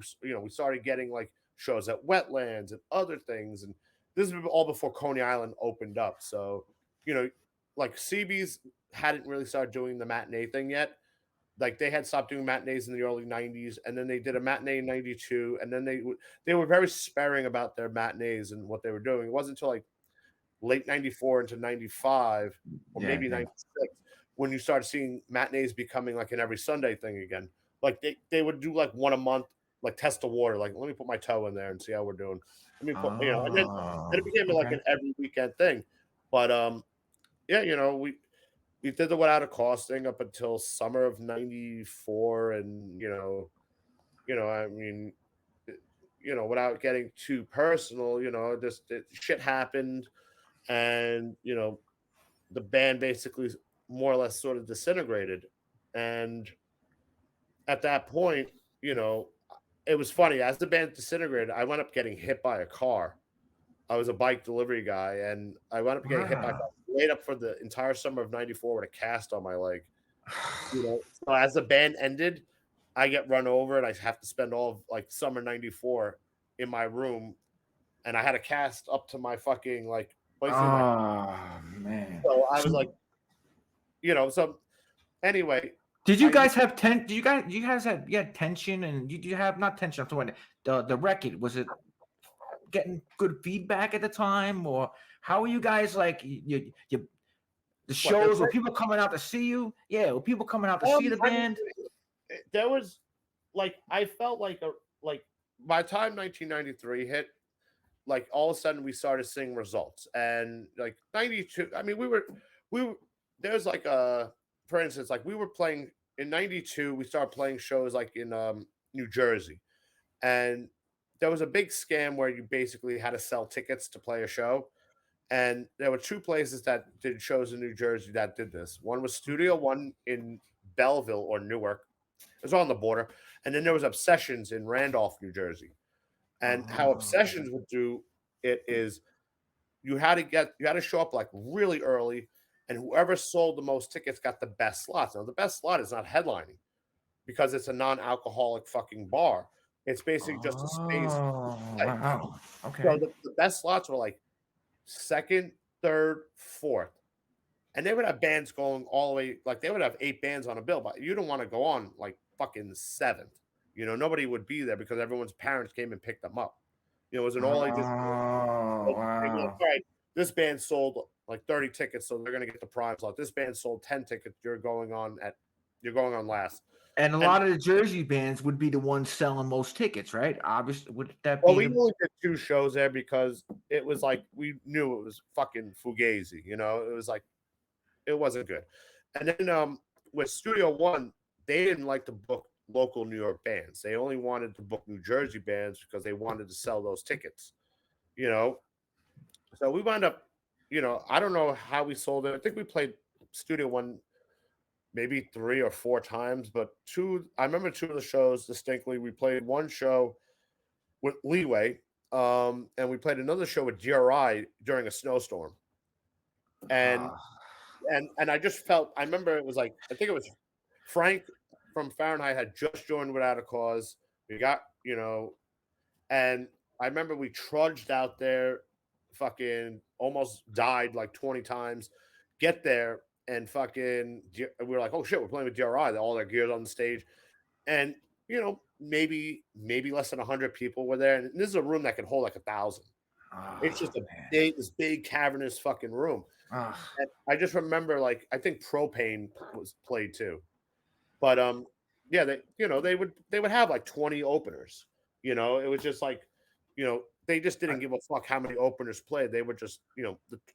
started getting like shows at Wetlands and other things. And this is all before Coney Island opened up. So, like CB's hadn't really started doing the matinee thing yet. Like they had stopped doing matinees in the early 90s, and then they did a matinee in 92. And then they were very sparing about their matinees and what they were doing. It wasn't until like late 94 into 95 or maybe 96 when you started seeing matinees becoming like an every Sunday thing again. Like they would do like one a month, like test the water. Like, let me put my toe in there and see how we're doing. Let me put, and then it became like an every weekend thing. But we did the without a cost thing up until summer of 94. And, I mean, without getting too personal, just shit happened. And, the band basically more or less sort of disintegrated. And at that point, it was funny. As the band disintegrated, I wound up getting hit by a car. I was a bike delivery guy, and I wound up getting hit by a car. Laid up for the entire summer of 94 with a cast on my leg. So as the band ended, I get run over, and I have to spend all of like summer 94 in my room, and I had a cast up to my fucking like. Man. So I was like, so anyway. Did you guys have you guys had tension, and did you have not tension? I'm talking the record. Was it getting good feedback at the time, or how were you guys like the shows? Were people coming out to see you? Yeah, were people coming out to see the band? There was like I felt like by the time 1993 hit, like all of a sudden we started seeing results. And like 92, I mean we were there's like for instance, like we were playing in 92, we started playing shows like in New Jersey. And there was a big scam where you basically had to sell tickets to play a show. And there were two places that did shows in New Jersey that did this. One was Studio One in Belleville or Newark. It was on the border. And then there was Obsessions in Randolph, New Jersey. And how Obsessions would do it is you had to show up like really early, and whoever sold the most tickets got the best slots. Now, the best slot is not headlining because it's a non-alcoholic fucking bar. It's basically just a space. Wow. Okay. So the best slots were like second, third, fourth. And they would have bands going all the way, like they would have 8 bands on a bill, but you don't want to go on like fucking 7th. Nobody would be there because everyone's parents came and picked them up. It was an all ages. Wow. All right, this band sold like 30 tickets, so they're gonna get the prime slot. This band sold 10 tickets. You're going on last. And a lot of the Jersey bands would be the ones selling most tickets, right? Obviously, would that be? Well, we only did 2 shows there because it was like we knew it was fucking fugazi. It was like it wasn't good. And then with Studio One, they didn't like to book local New York bands. They only wanted to book New Jersey bands because they wanted to sell those tickets. So we wound up I don't know how we sold it. I think we played Studio One maybe 3 or 4 times, but I remember 2 of the shows distinctly. We played one show with Leeway, and we played another show with DRI during a snowstorm. And Ah, I just felt I remember it was like I think it was Frank from Fahrenheit had just joined Without a Cause. We got, and I remember we trudged out there, fucking almost died like 20 times, get there and fucking we were like, oh shit, we're playing with DRI, all their gears on the stage. And maybe less than 100 people were there. And this is a room that can hold like 1,000. It's just man. this big cavernous fucking room. Ah, And I just remember like I think Propane was played too. But yeah, they would have like 20 openers. It was just like, they just didn't give a fuck how many openers played. They would just,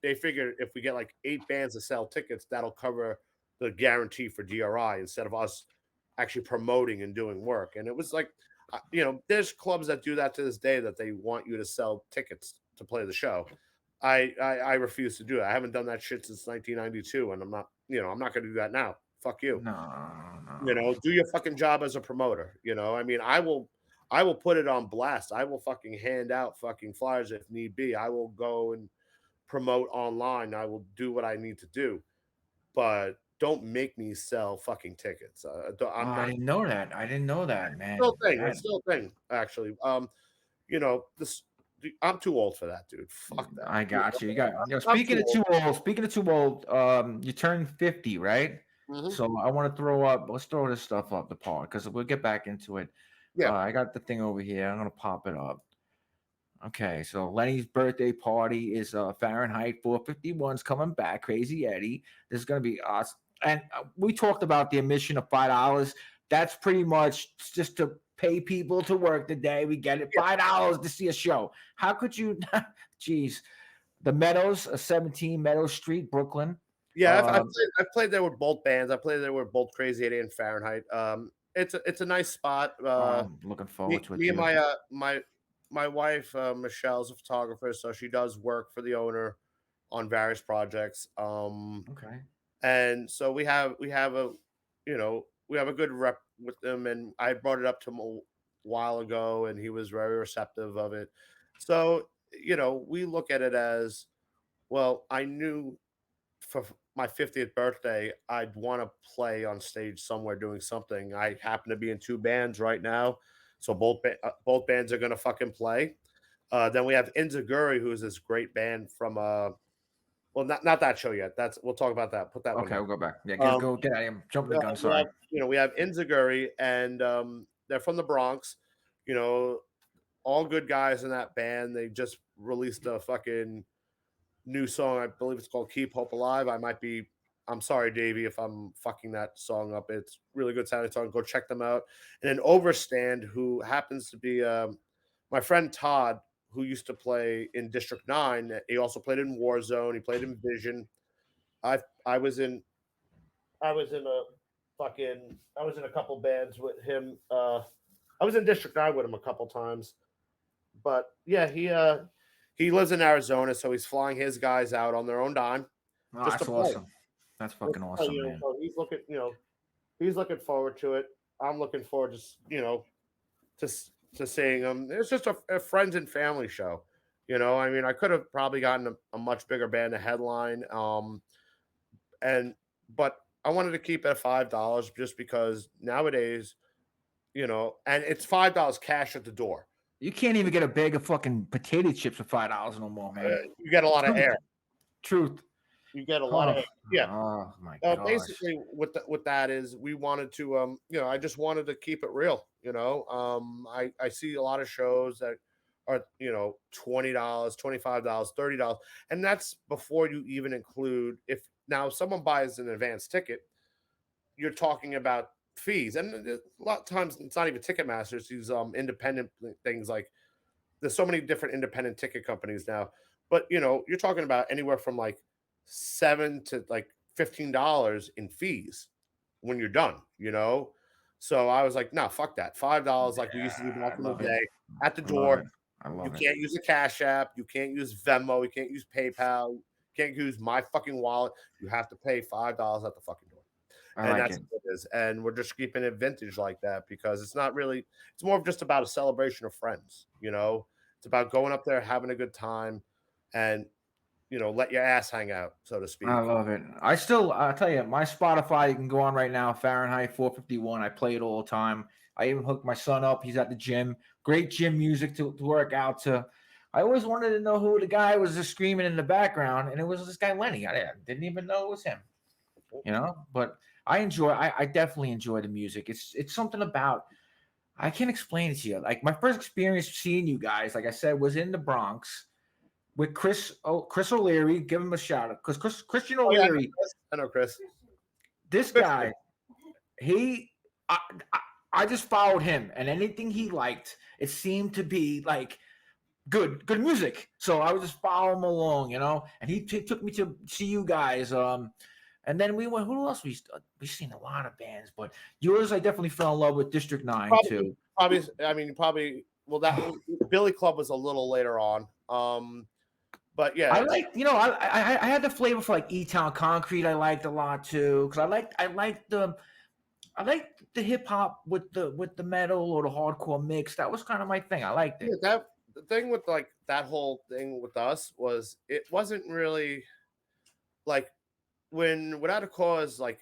they figured if we get like 8 bands to sell tickets, that'll cover the guarantee for DRI instead of us actually promoting and doing work. And it was like, there's clubs that do that to this day that they want you to sell tickets to play the show. I refuse to do it. I haven't done that shit since 1992, and I'm not going to do that now. Fuck you. no. Do your fucking job as a promoter. I mean, I will put it on blast. I will fucking hand out fucking flyers if need be. I will go and promote online. I will do what I need to do, but don't make me sell fucking tickets. I'm I not. didn't know that. I didn't know that, Still man. thing. It's still a thing. Actually, this. I'm too old for that, dude. Fuck that. I got you. I'm Speaking of too old, you turned 50, right? Mhm. So let's throw this stuff up the part because we'll get back into it. Yeah. I got the thing over here. I'm gonna pop it up. Okay, so Lenny's birthday party is Fahrenheit 451's coming back. Crazy Eddie. This is gonna be awesome. And we talked about the admission of $5. That's pretty much just to pay people to work the day. We get it $5 to see a show. How could you? Geez, the Meadows, 17 Meadows Street, Brooklyn. Yeah, Um, I've played there with both bands. I played there with both Crazy 80 and Fahrenheit. It's a nice spot. I'm looking forward to it. Me and my wife Michelle's a photographer, so she does work for the owner on various projects. Okay. And so we have a good rep with them, and I brought it up to him a while ago, and he was very receptive of it. So we look at it as well. I knew for my 50th birthday, I'd want to play on stage somewhere doing something. I happen to be in 2 bands right now, so both bands are gonna fucking play. Then we have Inzaguri, who's this great band from well, not that show yet. We'll talk about that. Put that one Okay, down. we'll go back. Yeah, Um, go get. I am jumping the yeah, gun. Sorry. we have Inzaguri, and they're from the Bronx. You know, all good guys in that band. They just released a fucking new song. I believe it's called "Keep Hope Alive." I'm sorry, Davey, if I'm fucking that song up. It's really good sounding song. Go check them out. And then Overstand, who happens to be my friend Todd, who used to play in District 9. He also played in Warzone. He played in Vision. I I was in I was in a I was in a couple bands with him. I was in District 9 with him a couple times. But yeah, he lives in Arizona, so he's flying his guys out on their own dime Oh, just to that's play. awesome. That's fucking awesome, man. So he's looking forward to it. I'm looking forward to to to seeing him. It's just a friends and family show. I mean, I could have probably gotten a much bigger band to headline. And but I wanted to keep it at $5 just because nowadays, and it's $5 cash at the door. You can't even get a bag of fucking potato chips for $5 no more, man. You get a lot of air. Truth. You get a lot of air. Yeah. Oh my gosh. Basically, with that is we wanted to, I just wanted to keep it real. I see a lot of shows that are, $20, $25, $30, and that's before you even include if someone buys an advance ticket, you're talking about fees, and a lot of times it's not even Ticketmaster. It's these independent things like there's so many different independent ticket companies now, but you're talking about anywhere from like $7 to like $15 in fees when you're done. So I was like, no, fuck that. $5 like we used to do back in the day at the door. I You love it. can't use a Cash App. You can't use Venmo. You can't use PayPal. can't use my fucking wallet. You have to pay $5 at the fucking door. I And like that's it. what it is. And we're just keeping it vintage like that because it's not really, it's more of just about a celebration of friends, you know? It's about going up there, having a good time, and, you know, let your ass hang out, so to I speak. love it. I'll tell you, my Spotify, you can go on right now, Fahrenheit 451. I play it all the time. I even hooked my son up. He's at the gym. Great gym music to work out to. I always wanted to know who the guy was just screaming in the background, and it was this guy, Lenny. I didn't even know it was him, but I definitely enjoy the music. It's something about, I can't explain it to you. Like my first experience seeing you guys, like I said, was in the Bronx with Chris O'Leary. Give him a shout out because Christian Oh, yeah, O'Leary, I know Chris. this Christian. guy, he, I, I, I just followed him, and anything he liked, it seemed to be like good music. So I would just follow him along, And he took me to see you guys. And then we went. Who else we seen a lot of bands, but yours I definitely fell in love with District 9 too. Probably. Well, that Billy Club was a little later on. But yeah, I like, I had the flavor for like E-Town Concrete. I liked a lot too because I liked the hip hop with the metal or the hardcore mix. That was kind of my thing. I liked it. yeah, the thing with like that whole thing with us was it wasn't really like when Without a Cause, like,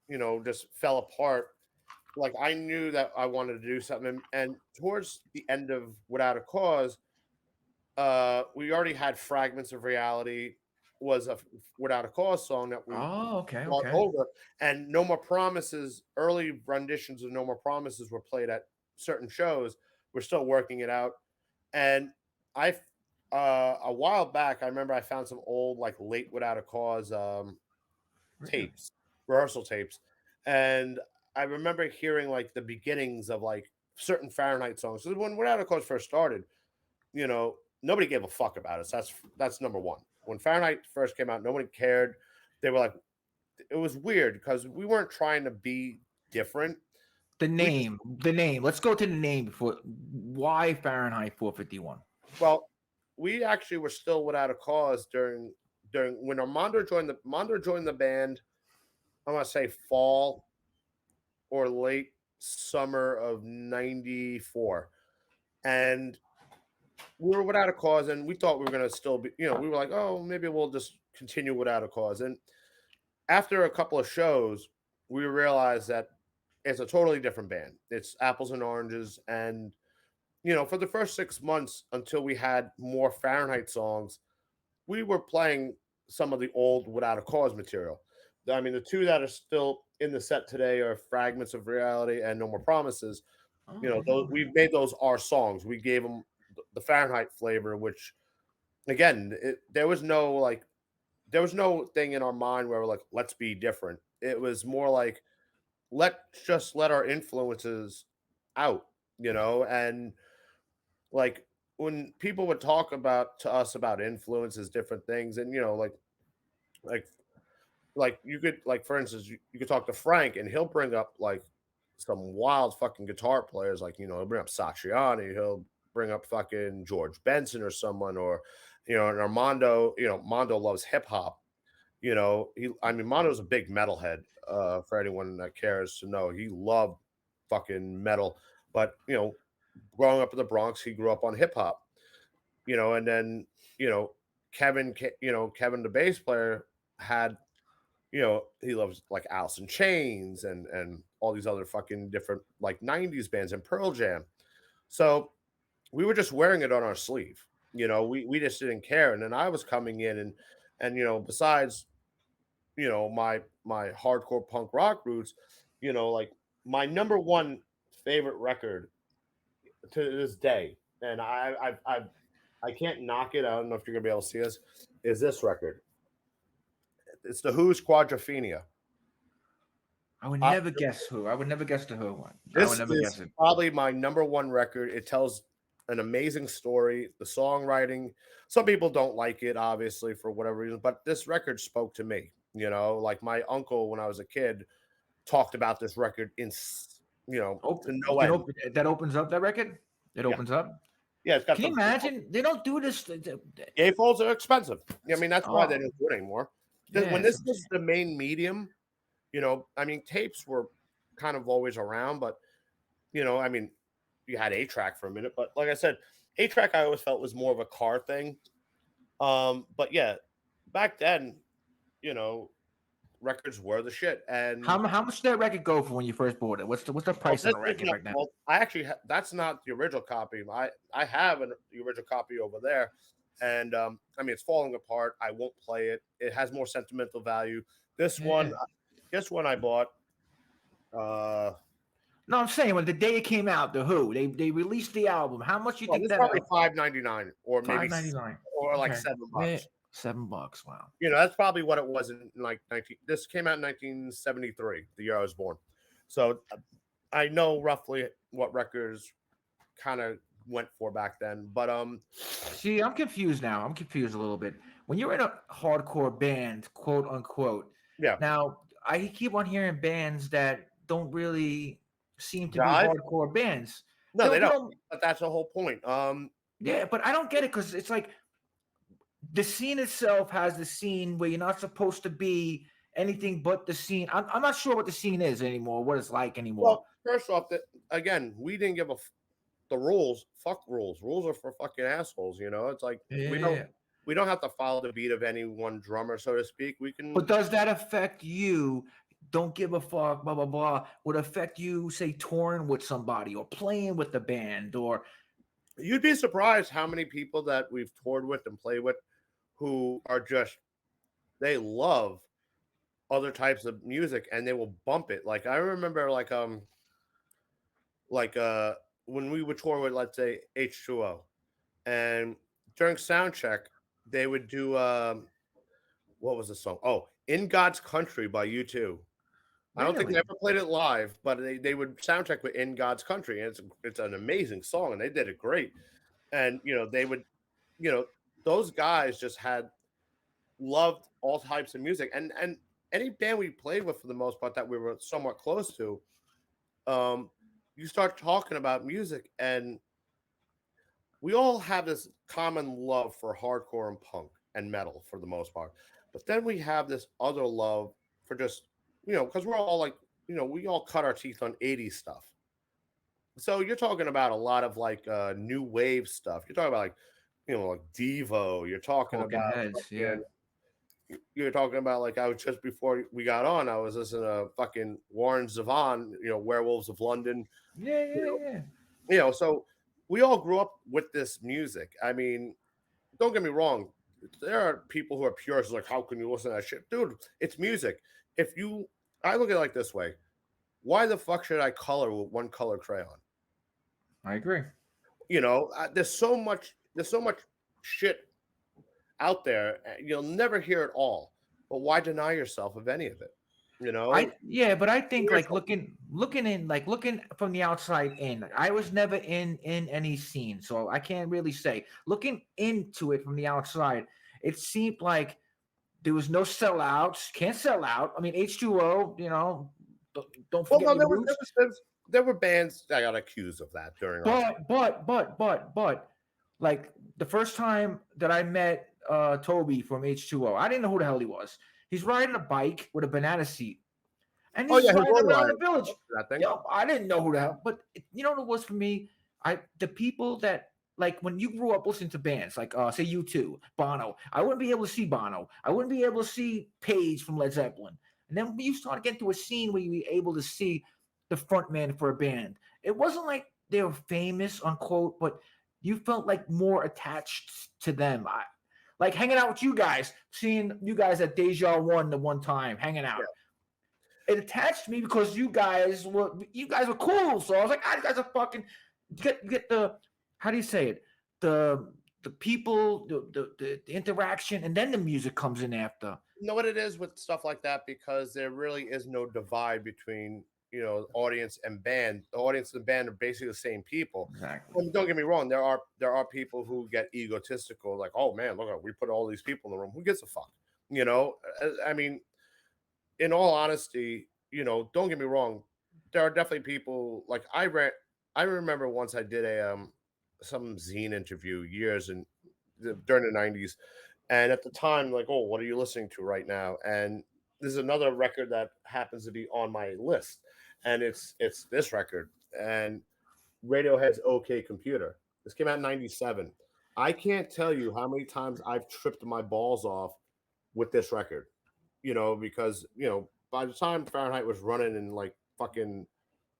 you know, just fell apart. Like I knew that I wanted to do something, and towards the end of Without a Cause, we already had Fragments of Reality was a Without a Cause song that we Oh, okay, brought okay. over, and No More Promises, early renditions of No More Promises were played at certain shows. We're still working it out, and I a while back I remember I found some old like late Without a Cause Really? tapes, rehearsal tapes, and I remember hearing like the beginnings of like certain Fahrenheit songs. So when Without a Cause first started, you know, nobody gave a fuck about us. That's number one. When Fahrenheit first came out, nobody cared. They were like, it was weird because we weren't trying to be different. The We just, name, the name. Let's go to the name before. Why Fahrenheit 451? well, we actually were still Without a Cause during when Armando joined the band. I want to say fall or late summer of '94, and we were Without a Cause, and we thought we were gonna still be. You know, we were like, oh, maybe we'll just continue Without a Cause. And after a couple of shows, we realized that it's a totally different band. It's apples and oranges, and you know, for the first 6 months until we had more Fahrenheit songs, we were playing some of the old Without a Cause material. I mean, the two that are still in the set today are Fragments of Reality and No More Promises. You know, Oh, those we made those our songs. We gave them the Fahrenheit flavor, which again, there was no thing in our mind where we're like, let's be different. It was more like let's just let our influences out, you know, and like when people would talk about to us about influences, different things, and you know, like you could like for instance, you could talk to Frank and he'll bring up like some wild fucking guitar players, like you know, he'll bring up Satriani, he'll bring up fucking George Benson or someone, or you know, and Armando, you know, Mondo loves hip hop. You know, I mean, Mondo's a big metalhead. For anyone that cares to know, he loved fucking metal. But you know, growing up in the Bronx, he grew up on hip hop. You know, and then you know, Kevin, the bass player, had you know, he loves like Alice in Chains and all these other fucking different like '90s bands and Pearl Jam. So we were just wearing it on our sleeve. You know, we just didn't care. And then I was coming in and you know, besides you know my hardcore punk rock roots, you know, like my number one favorite record to this day, and I can't knock it. I don't know if you're gonna be able to see this. Is this record? It's the Who's Quadrophenia. I would Uh, never guess who. I would never guess the who one. I would this never is guess it. probably my number one record. It tells an amazing story. The songwriting, some people don't like it, obviously, for whatever reason, but this record spoke to me. You know, like my uncle when I was a kid talked about this record in, you know, to You no can end. open that opens up that record. It Yeah. opens up. Yeah, it's got Can you imagine? They don't do this. gatefolds are expensive. I mean, that's why they Oh, don't do it anymore. yeah, When that's this what I'm was saying. the main medium, I mean, tapes were kind of always around, but I mean, you had 8-track for a minute, but like I said, 8-track I always felt was more of a car thing. But yeah, back then, you know, records were the shit. And How much did that record go for when you first bought it? What's the price on a record right now? well, I actually that's not the original copy. I have the original copy over there, and I mean it's falling apart. I won't play it. It has more sentimental value. This one, Yeah. guess when I bought. Uh, No, I'm saying when the day it came out, the Who they released the album. How much you well, think this is that? probably $5.99 or maybe 5.99. or like Okay. Yeah, $7. $7. Wow. That's probably what it was in like 19. This came out in 1973, the year I was born. So I know roughly what records kind of went for back then. But See, I'm confused now. I'm confused a little bit. When you're in a hardcore band, quote unquote, yeah, now I keep on hearing bands that don't really seem to be jive. hardcore bands. No, they They don't. don't. But that's the whole point. Yeah, but I don't get it because it's like the scene itself has the scene where you're not supposed to be anything but the scene. I'm not sure what the scene is anymore, what it's like anymore. Well, first off, that again, we didn't give the rules. Fuck rules. Rules are for fucking assholes. It's like Yeah. we don't have to follow the beat of any one drummer, so to speak. We But can. does that affect you? Don't give a fuck, blah blah blah. Would affect you, say, touring with somebody or playing with the band, or You'd be surprised how many people that we've toured with and played with who are just they love other types of music and they will bump it. Like I remember like when we would tour with let's say H2O and during sound check they would do what was the song? Oh, In God's Country by U2. I don't think they really? ever played it live, but they would sound check with In God's Country and it's an amazing song and they did it great. And they would you know those guys just had loved all types of music and any band we played with for the most part that we were somewhat close to um you start talking about music and we all have this common love for hardcore and punk and metal for the most part but then we have this other love for just because we're all like we all cut our teeth on 80s stuff so you're talking about a lot of like new wave stuff you're talking about like like Devo you're talking Talking about Heads, yeah. you were talking about like I was just before we got on, I was listening to fucking Warren Zevon, Werewolves of London. Yeah, You yeah, know, yeah. so we all grew up with this music. I mean, don't get me wrong. There are people who are purists like, how can you listen to that shit? Dude, it's music. I look at it like this way. Why the fuck should I color with one color crayon? I agree. There's so much shit out there. You'll never hear it all. But why deny yourself of any of it? But I think Here's like looking from the outside in. I was never in any scene, so I can't really say. Looking into it from the outside, it seemed like there was no sellouts. Can't sell out. I mean, H2O. Don't Well, forget no, your roots. there were bands that got accused of that during our time. But, like the first time that I met Toby from H2O, I didn't know who the hell he was. He's riding a bike with a banana seat, and Oh he's yeah, his riding own around riot the village. that thing. Yo, I didn't know who the hell. But you know what it was for me? The people that like when you grew up listening to bands like say U2, Bono. I wouldn't be able to see Bono. I wouldn't be able to see Page from Led Zeppelin. And then when you start getting to a scene where you were able to see the front man for a band, it wasn't like they were famous, unquote, but you felt like more attached to them. Like hanging out with you guys, seeing you guys at Deja One the one time, hanging out. Yeah. It attached me because you guys were cool. So I was like, you guys are fucking get the how do you say it? The people, the interaction, and then the music comes in after. You know what it is with stuff like that because there really is no divide between audience and band. The audience and band are basically the same people. Exactly. And don't get me wrong, there are people who get egotistical, like, oh man, look, we put all these people in the room. Who gives a fuck? I mean, in all honesty, don't get me wrong. There are definitely people like I remember once I did a some zine interview years and during the 90s. And at the time, like, oh, what are you listening to right now? And there's another record that happens to be on my list, and it's this record and Radiohead's OK Computer. This came out in 97. I can't tell you how many times I've tripped my balls off with this record, because, by the time Fahrenheit was running in like fucking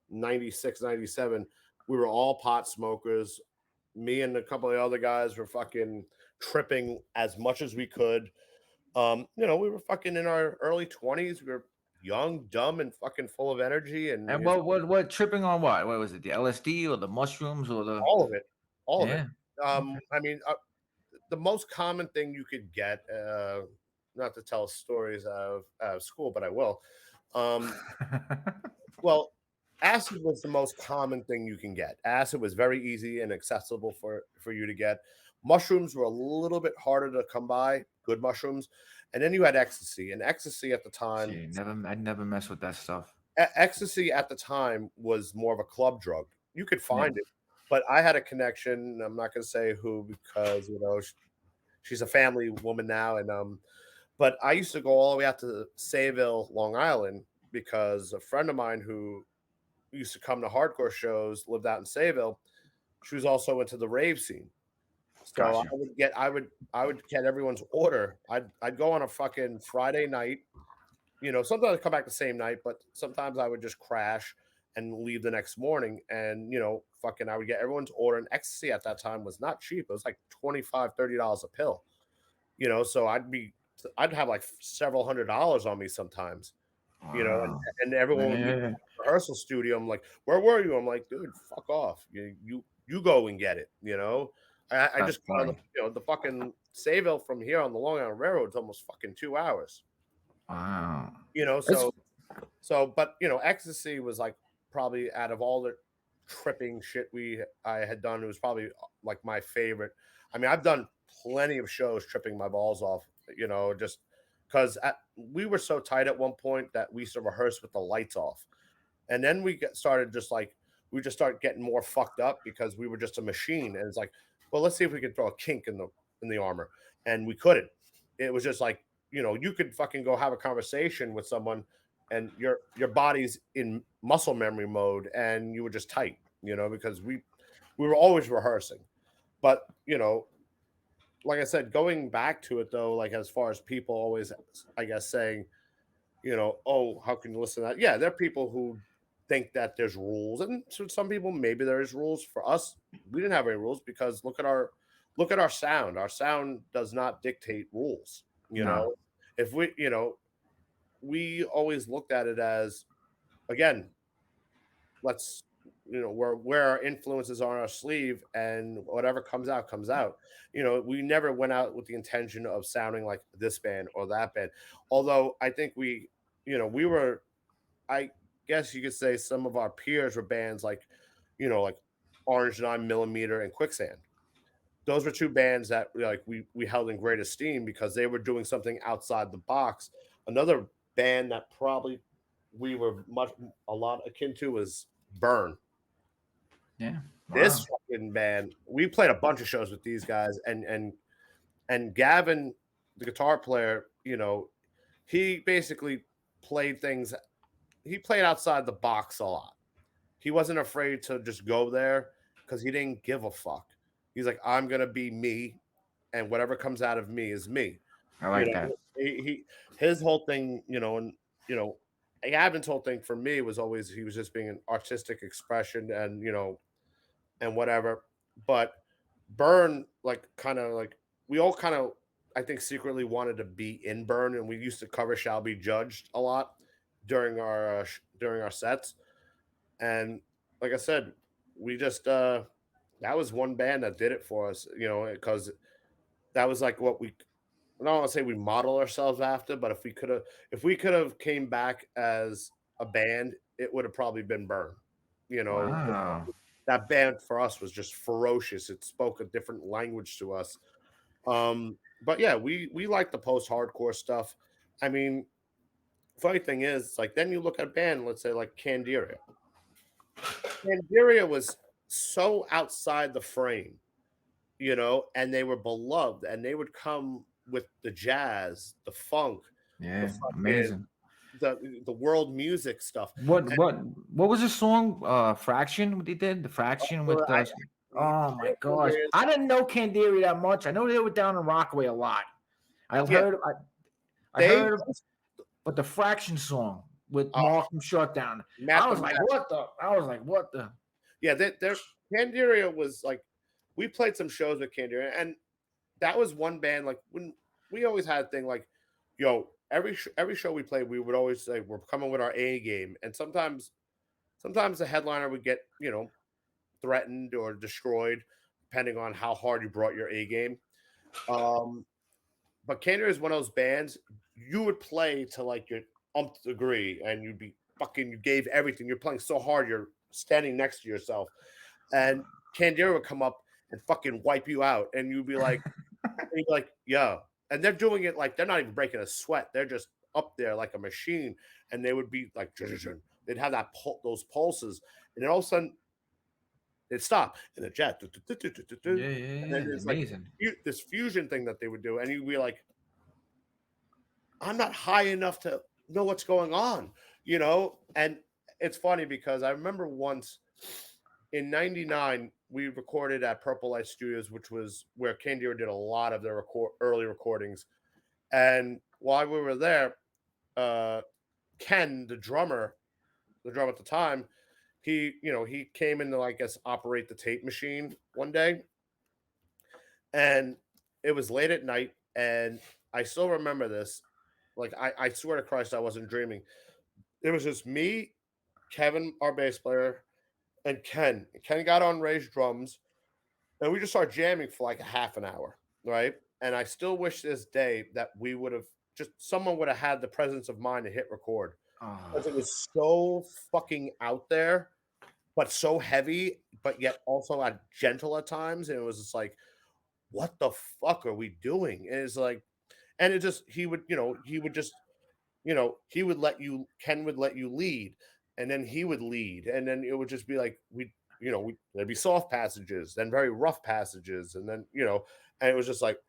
96, 97, we were all pot smokers. Me and a couple of other guys were fucking tripping as much as we could. We were fucking in our early 20s. We were young, dumb, and fucking full of energy. And And what tripping on what? What was it? The LSD or the mushrooms or the all of it, all of it. yeah? Okay. I mean, the most common thing you could get, not to tell stories out of school, but I will. Well, acid was the most common thing you can get. Acid was very easy and accessible for you to get. Mushrooms were a little bit harder to come by, good mushrooms. And then you had ecstasy. And ecstasy at the time, See, I never mess with that stuff. ecstasy at the time was more of a club drug. You could Yeah. find it, but I had a connection. I'm not going to say who because she's a family woman now, and but I used to go all the way out to Sayville, Long Island, because a friend of mine who used to come to hardcore shows lived out in Sayville. She was also into the rave scene. So Gotcha. I would get everyone's order. I'd go on a fucking Friday night. Sometimes I'd come back the same night, but sometimes I would just crash and leave the next morning. And fucking I would get everyone's order. And ecstasy at that time was not cheap. It was like $25-$30 a pill. So I'd have like several $100s on me sometimes. Wow. And everyone would be in Yeah. the rehearsal studio. I'm like, where were you? I'm like, dude, fuck off. You go and get it. I That's just got on funny. the fucking Sayville from here on the Long Island Railroad is almost fucking 2 hours. Wow. So but ecstasy was like probably out of all the tripping shit I had done, it was probably like my favorite. I mean, I've done plenty of shows tripping my balls off, just because we were so tight at one point that we used to rehearse with the lights off, and then started just like we just started getting more fucked up because we were just a machine, and it's like, well, let's see if we can throw a kink in the armor, and we couldn't. It was just like you could fucking go have a conversation with someone, and your body's in muscle memory mode, and you were just tight, because we were always rehearsing, but like I said, going back to it though, like as far as people always, I guess, saying, oh, how can you listen to that? Yeah, there are people who think that there's rules, and so some people maybe there is rules. For us, we didn't have any rules because look at our sound. Our sound does not dictate rules. No. If we always looked at it as, again, let's where our influences are on our sleeve, and whatever comes out comes out. We never went out with the intention of sounding like this band or that band, although I think we were, I guess you could say, some of our peers were bands like like Orange 9mm and Quicksand. Those were two bands that we held in great esteem because they were doing something outside the box. Another band that probably we were a lot akin to was Burn. Yeah. Wow. This fucking band, we played a bunch of shows with these guys, and Gavin, the guitar player, he basically played things. He played outside the box a lot. He wasn't afraid to just go there because he didn't give a fuck. He's like, I'm gonna be me, and whatever comes out of me is me. I like that. His whole thing, Gavin's whole thing for me was always he was just being an artistic expression, and whatever. But Burn, like, kind of like we all kind of, I think, secretly wanted to be in Burn, and we used to cover "Shall Be Judged" a lot during our sets. And like I said, we just that was one band that did it for us, because that was like what we. I don't want to say we model ourselves after, but if we could have came back as a band, it would have probably been Burn. Wow. That band for us was just ferocious. It spoke a different language to us. But yeah, we like the post-hardcore stuff. I mean, funny thing is, like, then you look at a band, let's say like Candiria. Candiria was so outside the frame, you know, and they were beloved, and they would come with the jazz, the funk, the Yeah, fucking amazing. the world music stuff. What was the song? Fraction. What they did? The Fraction So with the. Oh my gosh! I didn't know Candiria that much. I know they were down in Rockaway a lot. I yeah, heard. I they heard, but the Fraction song with uh, Mark from Shutdown. Matt I the was like, what the? I was like, what the? Yeah, their Candiria was like we played some shows with Candiria, and that was one band like when we always had a thing like, yo, every show we played, we would always say we're coming with our A game, and sometimes the headliner would get threatened or destroyed depending on how hard you brought your A game. Um, but Candiria is one of those bands you would play to like your umpth degree, and you'd be fucking you gave everything. You're playing so hard, you're standing next to yourself, and Candiria would come up and fucking wipe you out, and you'd be like, yeah. And they're doing it like they're not even breaking a sweat. They're just up there like a machine, and they would be like, they'd have those pulses, and then all of a sudden it'd stop, and the jet, Yeah, and then there's like amazing. this fusion thing that they would do, and you'd be like, I'm not high enough to know what's going on, you know? And it's funny because I remember once in '99, we recorded at Purple Light Studios, which was where Candido did a lot of their early recordings. And while we were there, uh, Ken, the drummer at the time, he came in to, I guess, operate the tape machine one day. And it was late at night. And I still remember this. Like, I swear to Christ, I wasn't dreaming. It was just me, Kevin, our bass player, and Ken. Ken got on Ray's drums, and we just started jamming for like a half an hour, right? And I still wish this day that we would have just someone would have had the presence of mind to hit record because Oh, it was so fucking out there, but so heavy, but yet also gentle at times. And it was just like, what the fuck are we doing? And it's like, and it just he would just he would let you Ken would let you lead, and then he would lead, and then it would just be like there'd be soft passages, then very rough passages, and then and it was just like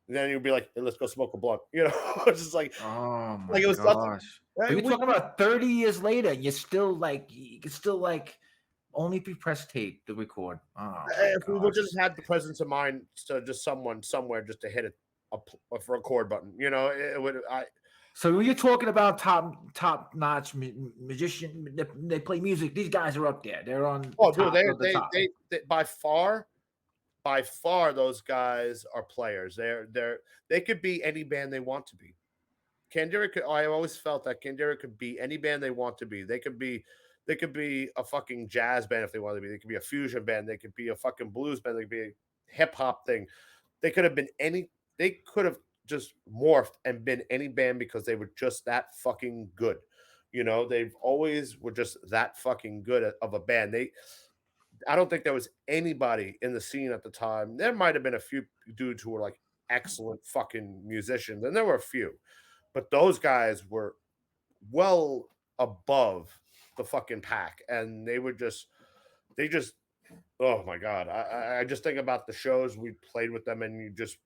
then you'd be like, hey, let's go smoke a blunt, it's just oh like my it was nothing. gosh! But Right? you're talking about 30 years later, and you're still like you can still like only be press tape to record. Oh my If we would gosh! just had the presence of mind to just someone somewhere just to hit a record button, it would So when you're talking about top notch musician, they play music. These guys are up there. They're on the oh dude, top of the top. they by far those guys are players. They could be any band they want to be. I always felt that Candera could be any band they want to be. They could be a fucking jazz band if they wanted to be. They could be a fusion band. They could be a fucking blues band. They could be a hip hop thing. They could have been any. They could have just morphed and been any band because they were just that fucking good. They've always were just that fucking good of a band. I don't think there was anybody in the scene at the time. There might have been a few dudes who were like excellent fucking musicians, and there were a few, but those guys were well above the fucking pack, and they just oh my god, I just think about the shows we played with them, and you just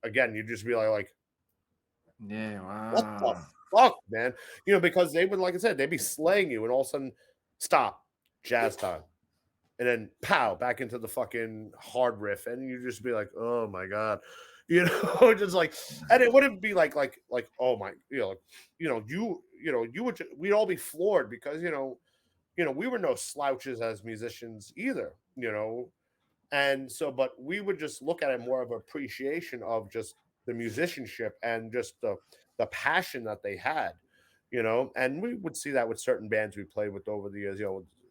be like Yeah, what the wow. fuck, man, because they would, like I said, they'd be slaying you, and all of a sudden stop, jazz time, and then pow back into the fucking hard riff, and you just be like, oh my god, just like, and it wouldn't be like oh my, you would we'd all be floored because we were no slouches as musicians either, and so but we would just look at it more of appreciation of just the musicianship and just the passion that they had, and we would see that with certain bands we played with over the years,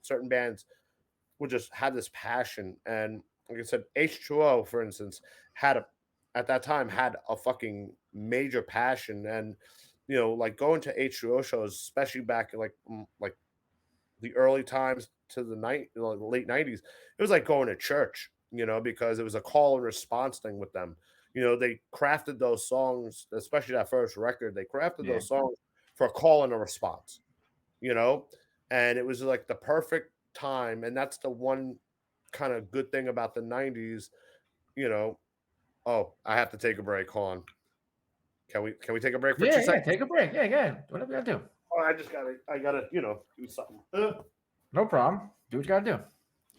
certain bands would just have this passion. And like I said, H2O, for instance, at that time had a fucking major passion. And like going to H2O shows, especially back in like the early times to the late '90s, it was like going to church, because it was a call and response thing with them. They crafted those songs, especially that first record. They crafted Yeah. those songs for a call and a response, you know, and it was like the perfect time. And that's the one kind of good thing about the 90s, you know. Oh, I have to take a break. Hold on. Can we take a break for 2 Yeah, seconds? take a break. Yeah. Whatever you gotta do. Oh, I gotta, do something. No problem. Do what you gotta do.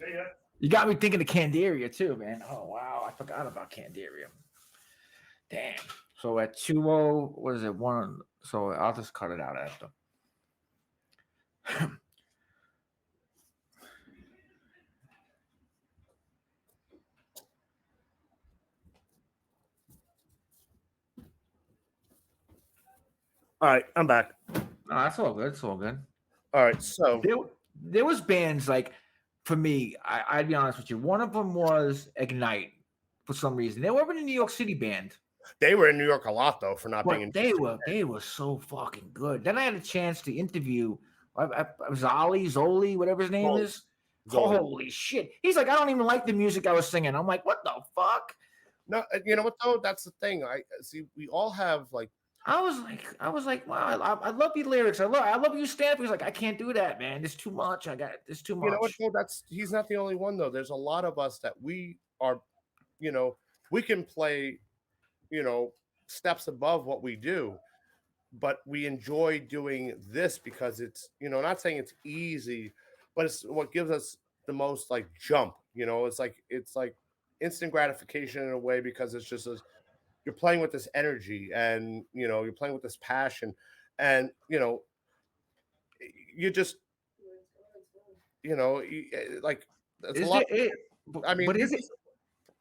Yeah. You got me thinking of Candaria too, man. Oh wow, I forgot about Candaria. Damn. So at 2-0, what is it? One. So I'll just cut it out after. All right, I'm back. No, that's all good. It's all good. All right, so There was bands like, for me, I'd be honest with you. One of them was Ignite for some reason. They were in a New York City band. they were in New York a lot though for not being in. But they were so fucking good. Then I had a chance to interview Zoli, whatever his name is. Zoli. Holy shit! He's like, I don't even like the music I was singing. I'm like, what the fuck? No, you know what though? That's the thing. I see. We all have like. I was like, wow, I love your lyrics. I love you stamp. He's like, I can't do that, man. There's too much. There's too much. You know what though? He's not the only one though. There's a lot of us that we are, we can play, steps above what we do, but we enjoy doing this because it's, not saying it's easy, but it's what gives us the most like jump. It's like instant gratification in a way because it's just you're playing with this energy and you're playing with this passion and you just like that's a lot. I mean, but is it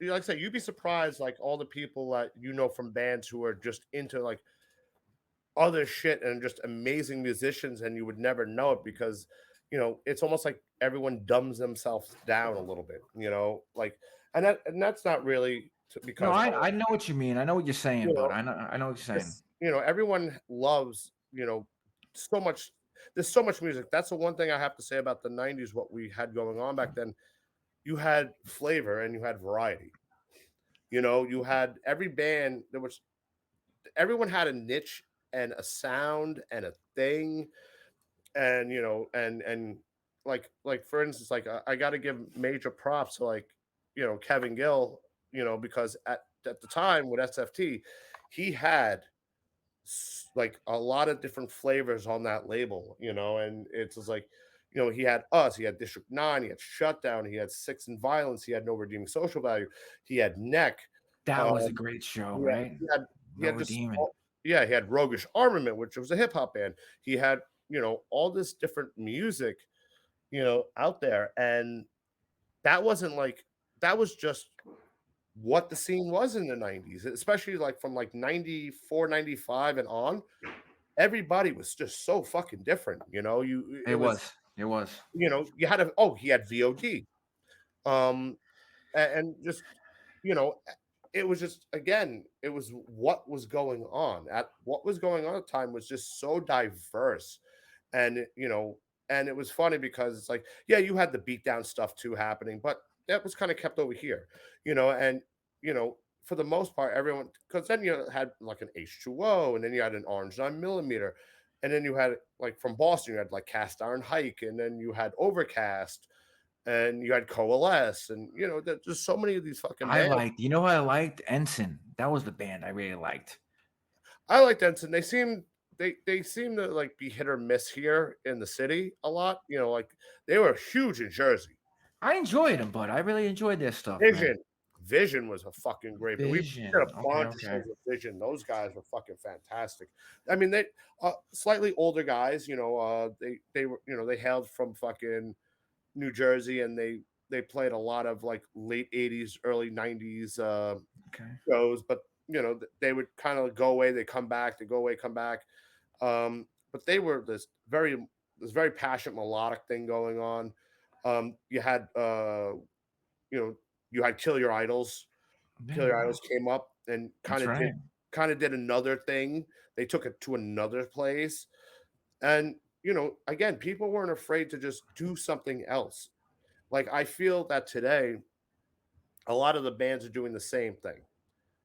like I said, you'd be surprised like all the people that from bands who are just into like other shit and just amazing musicians and you would never know it because it's almost like everyone dumbs themselves down a little bit, like and that's not really because no, I know what you mean. I know what you're saying, but I know what you're saying. Everyone loves, so much. There's so much music. That's the one thing I have to say about the 90s, what we had going on back then. You had flavor and you had variety. You had every band, everyone had a niche and a sound and a thing. And, and like for instance, like I got to give major props to like, Kevin Gill, because at the time with SFT, he had like a lot of different flavors on that label, and it's just like, he had us, he had District 9, he had Shutdown, he had Six and Violence, he had No Redeeming Social Value, he had Neck. That was a great show, right? He had Roguish Armament, which was a hip hop band. He had, all this different music, out there. And that was just what the scene was in the 90s, especially like from like 94, 95 and on. Everybody was just so fucking different, It was. You had he had VOD. And just, it was just, again, it was what was going on at the time was just so diverse. And, and it was funny because it's like, yeah, you had the beatdown stuff too happening, but that was kind of kept over here, and, for the most part, everyone, because then you had like an H2O and then you had an Orange 9mm. And then you had like from Boston, you had like Cast Iron Hike, and then you had Overcast, and you had Coalesce, and there's just so many of these fucking bands. I liked Ensign. That was the band I really liked. I liked Ensign. They seem to like be hit or miss here in the city a lot. Like they were huge in Jersey. I enjoyed them, but I really enjoyed their stuff. Vision was a fucking great. Vision. We did a bunch of shows with Vision. Those guys were fucking fantastic. I mean, they slightly older guys. They were they hailed from fucking New Jersey, and they played a lot of like late 80s, early 90s shows. But they would kind of go away, they come back, they go away, come back. But they were this very passionate melodic thing going on. You had you had Kill Your Idols. Kill Your Idols came up and kind of did another thing. They took it to another place. And, again, people weren't afraid to just do something else. Like, I feel that today, a lot of the bands are doing the same thing.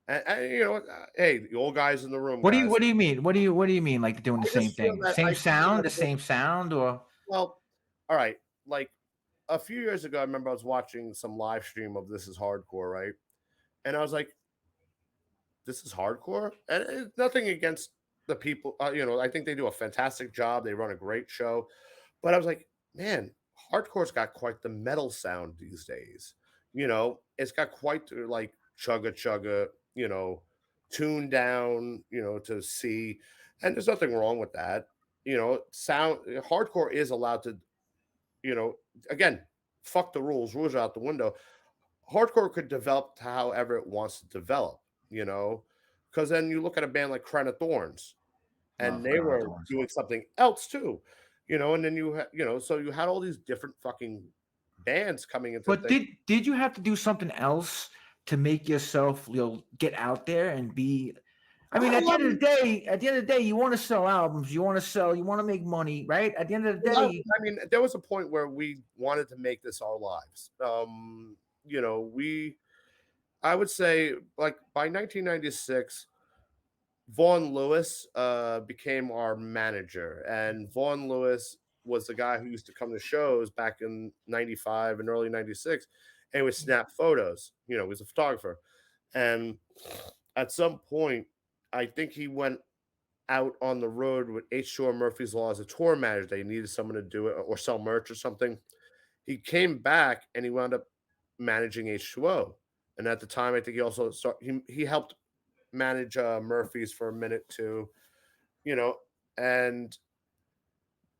And hey, the old guys in the room. What do you mean? What do you mean? Like doing the same thing? Same sound, or? Well, all right. Like a few years ago, I remember I was watching some live stream of This Is Hardcore, right? And I was like, this is hardcore? And it's nothing against the people. I think they do a fantastic job. They run a great show. But I was like, man, hardcore's got quite the metal sound these days. It's got quite the like chugga chugga, tuned down, to C. And there's nothing wrong with that. Sound hardcore is allowed to, again, fuck the rules. Rules are out the window. Hardcore could develop to however it wants to develop, because then you look at a band like Crown of Thorns, and they were doing something else too, and then so you had all these different fucking bands coming into. But did you have to do something else to make yourself, get out there and be? I mean, at the end of the day, you want to sell albums, you want to make money, right? At the end of the day, I mean, there was a point where we wanted to make this our lives. I would say, like, by 1996, Vaughn Lewis became our manager, and Vaughn Lewis was the guy who used to come to shows back in 95 and early 96 and would snap photos. He was a photographer. And at some point, I think he went out on the road with H2O Murphy's Law as a tour manager. They needed someone to do it or sell merch or something. He came back and he wound up managing H2O. And at the time, I think he also he helped manage Murphy's for a minute too, and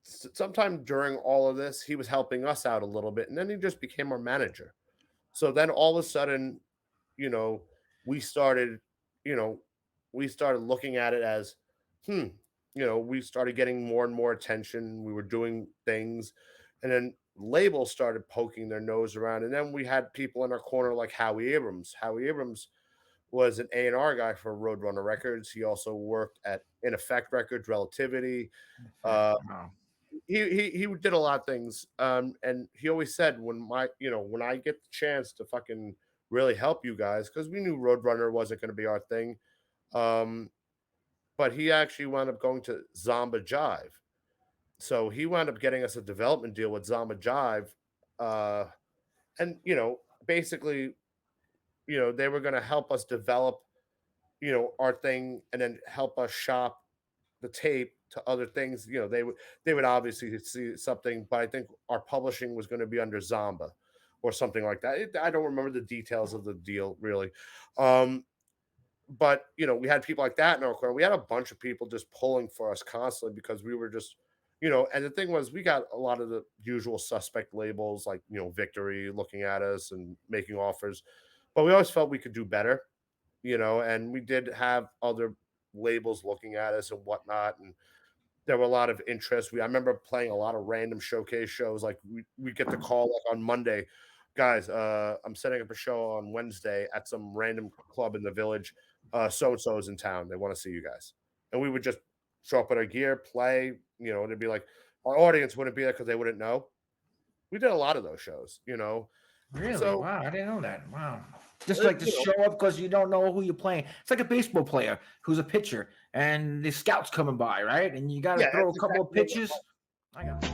sometime during all of this, he was helping us out a little bit, and then he just became our manager. So then all of a sudden, we started looking at it as, we started getting more and more attention. We were doing things, and then labels started poking their nose around, and then we had people in our corner like Howie Abrams. Howie Abrams was an A&R guy for Roadrunner Records. He also worked at In Effect Records, Relativity. He did a lot of things, and he always said, when I get the chance to fucking really help you guys, because we knew Roadrunner wasn't going to be our thing, but he actually wound up going to Zomba Jive. So he wound up getting us a development deal with Zomba Jive, and basically, they were going to help us develop, our thing, and then help us shop the tape to other things. They would obviously see something, but I think our publishing was going to be under Zomba or something like that. I don't remember the details of the deal really. But we had people like that in our corner. We had a bunch of people just pulling for us constantly because we were just, and the thing was, we got a lot of the usual suspect labels like, Victory looking at us and making offers, but we always felt we could do better, and we did have other labels looking at us and whatnot. And there were a lot of interest. I remember playing a lot of random showcase shows. Like we get the call like on Monday, guys, I'm setting up a show on Wednesday at some random club in the village. So-and-so is in town. They want to see you guys. And we would just show up with our gear, play, and it'd be like, our audience wouldn't be there because they wouldn't know. We did a lot of those shows, Really? So, wow, I didn't know that. Wow. Just like to show up because you don't know who you're playing. It's like a baseball player who's a pitcher and the scout's coming by, right? And you got to throw a couple of pitches. I got it.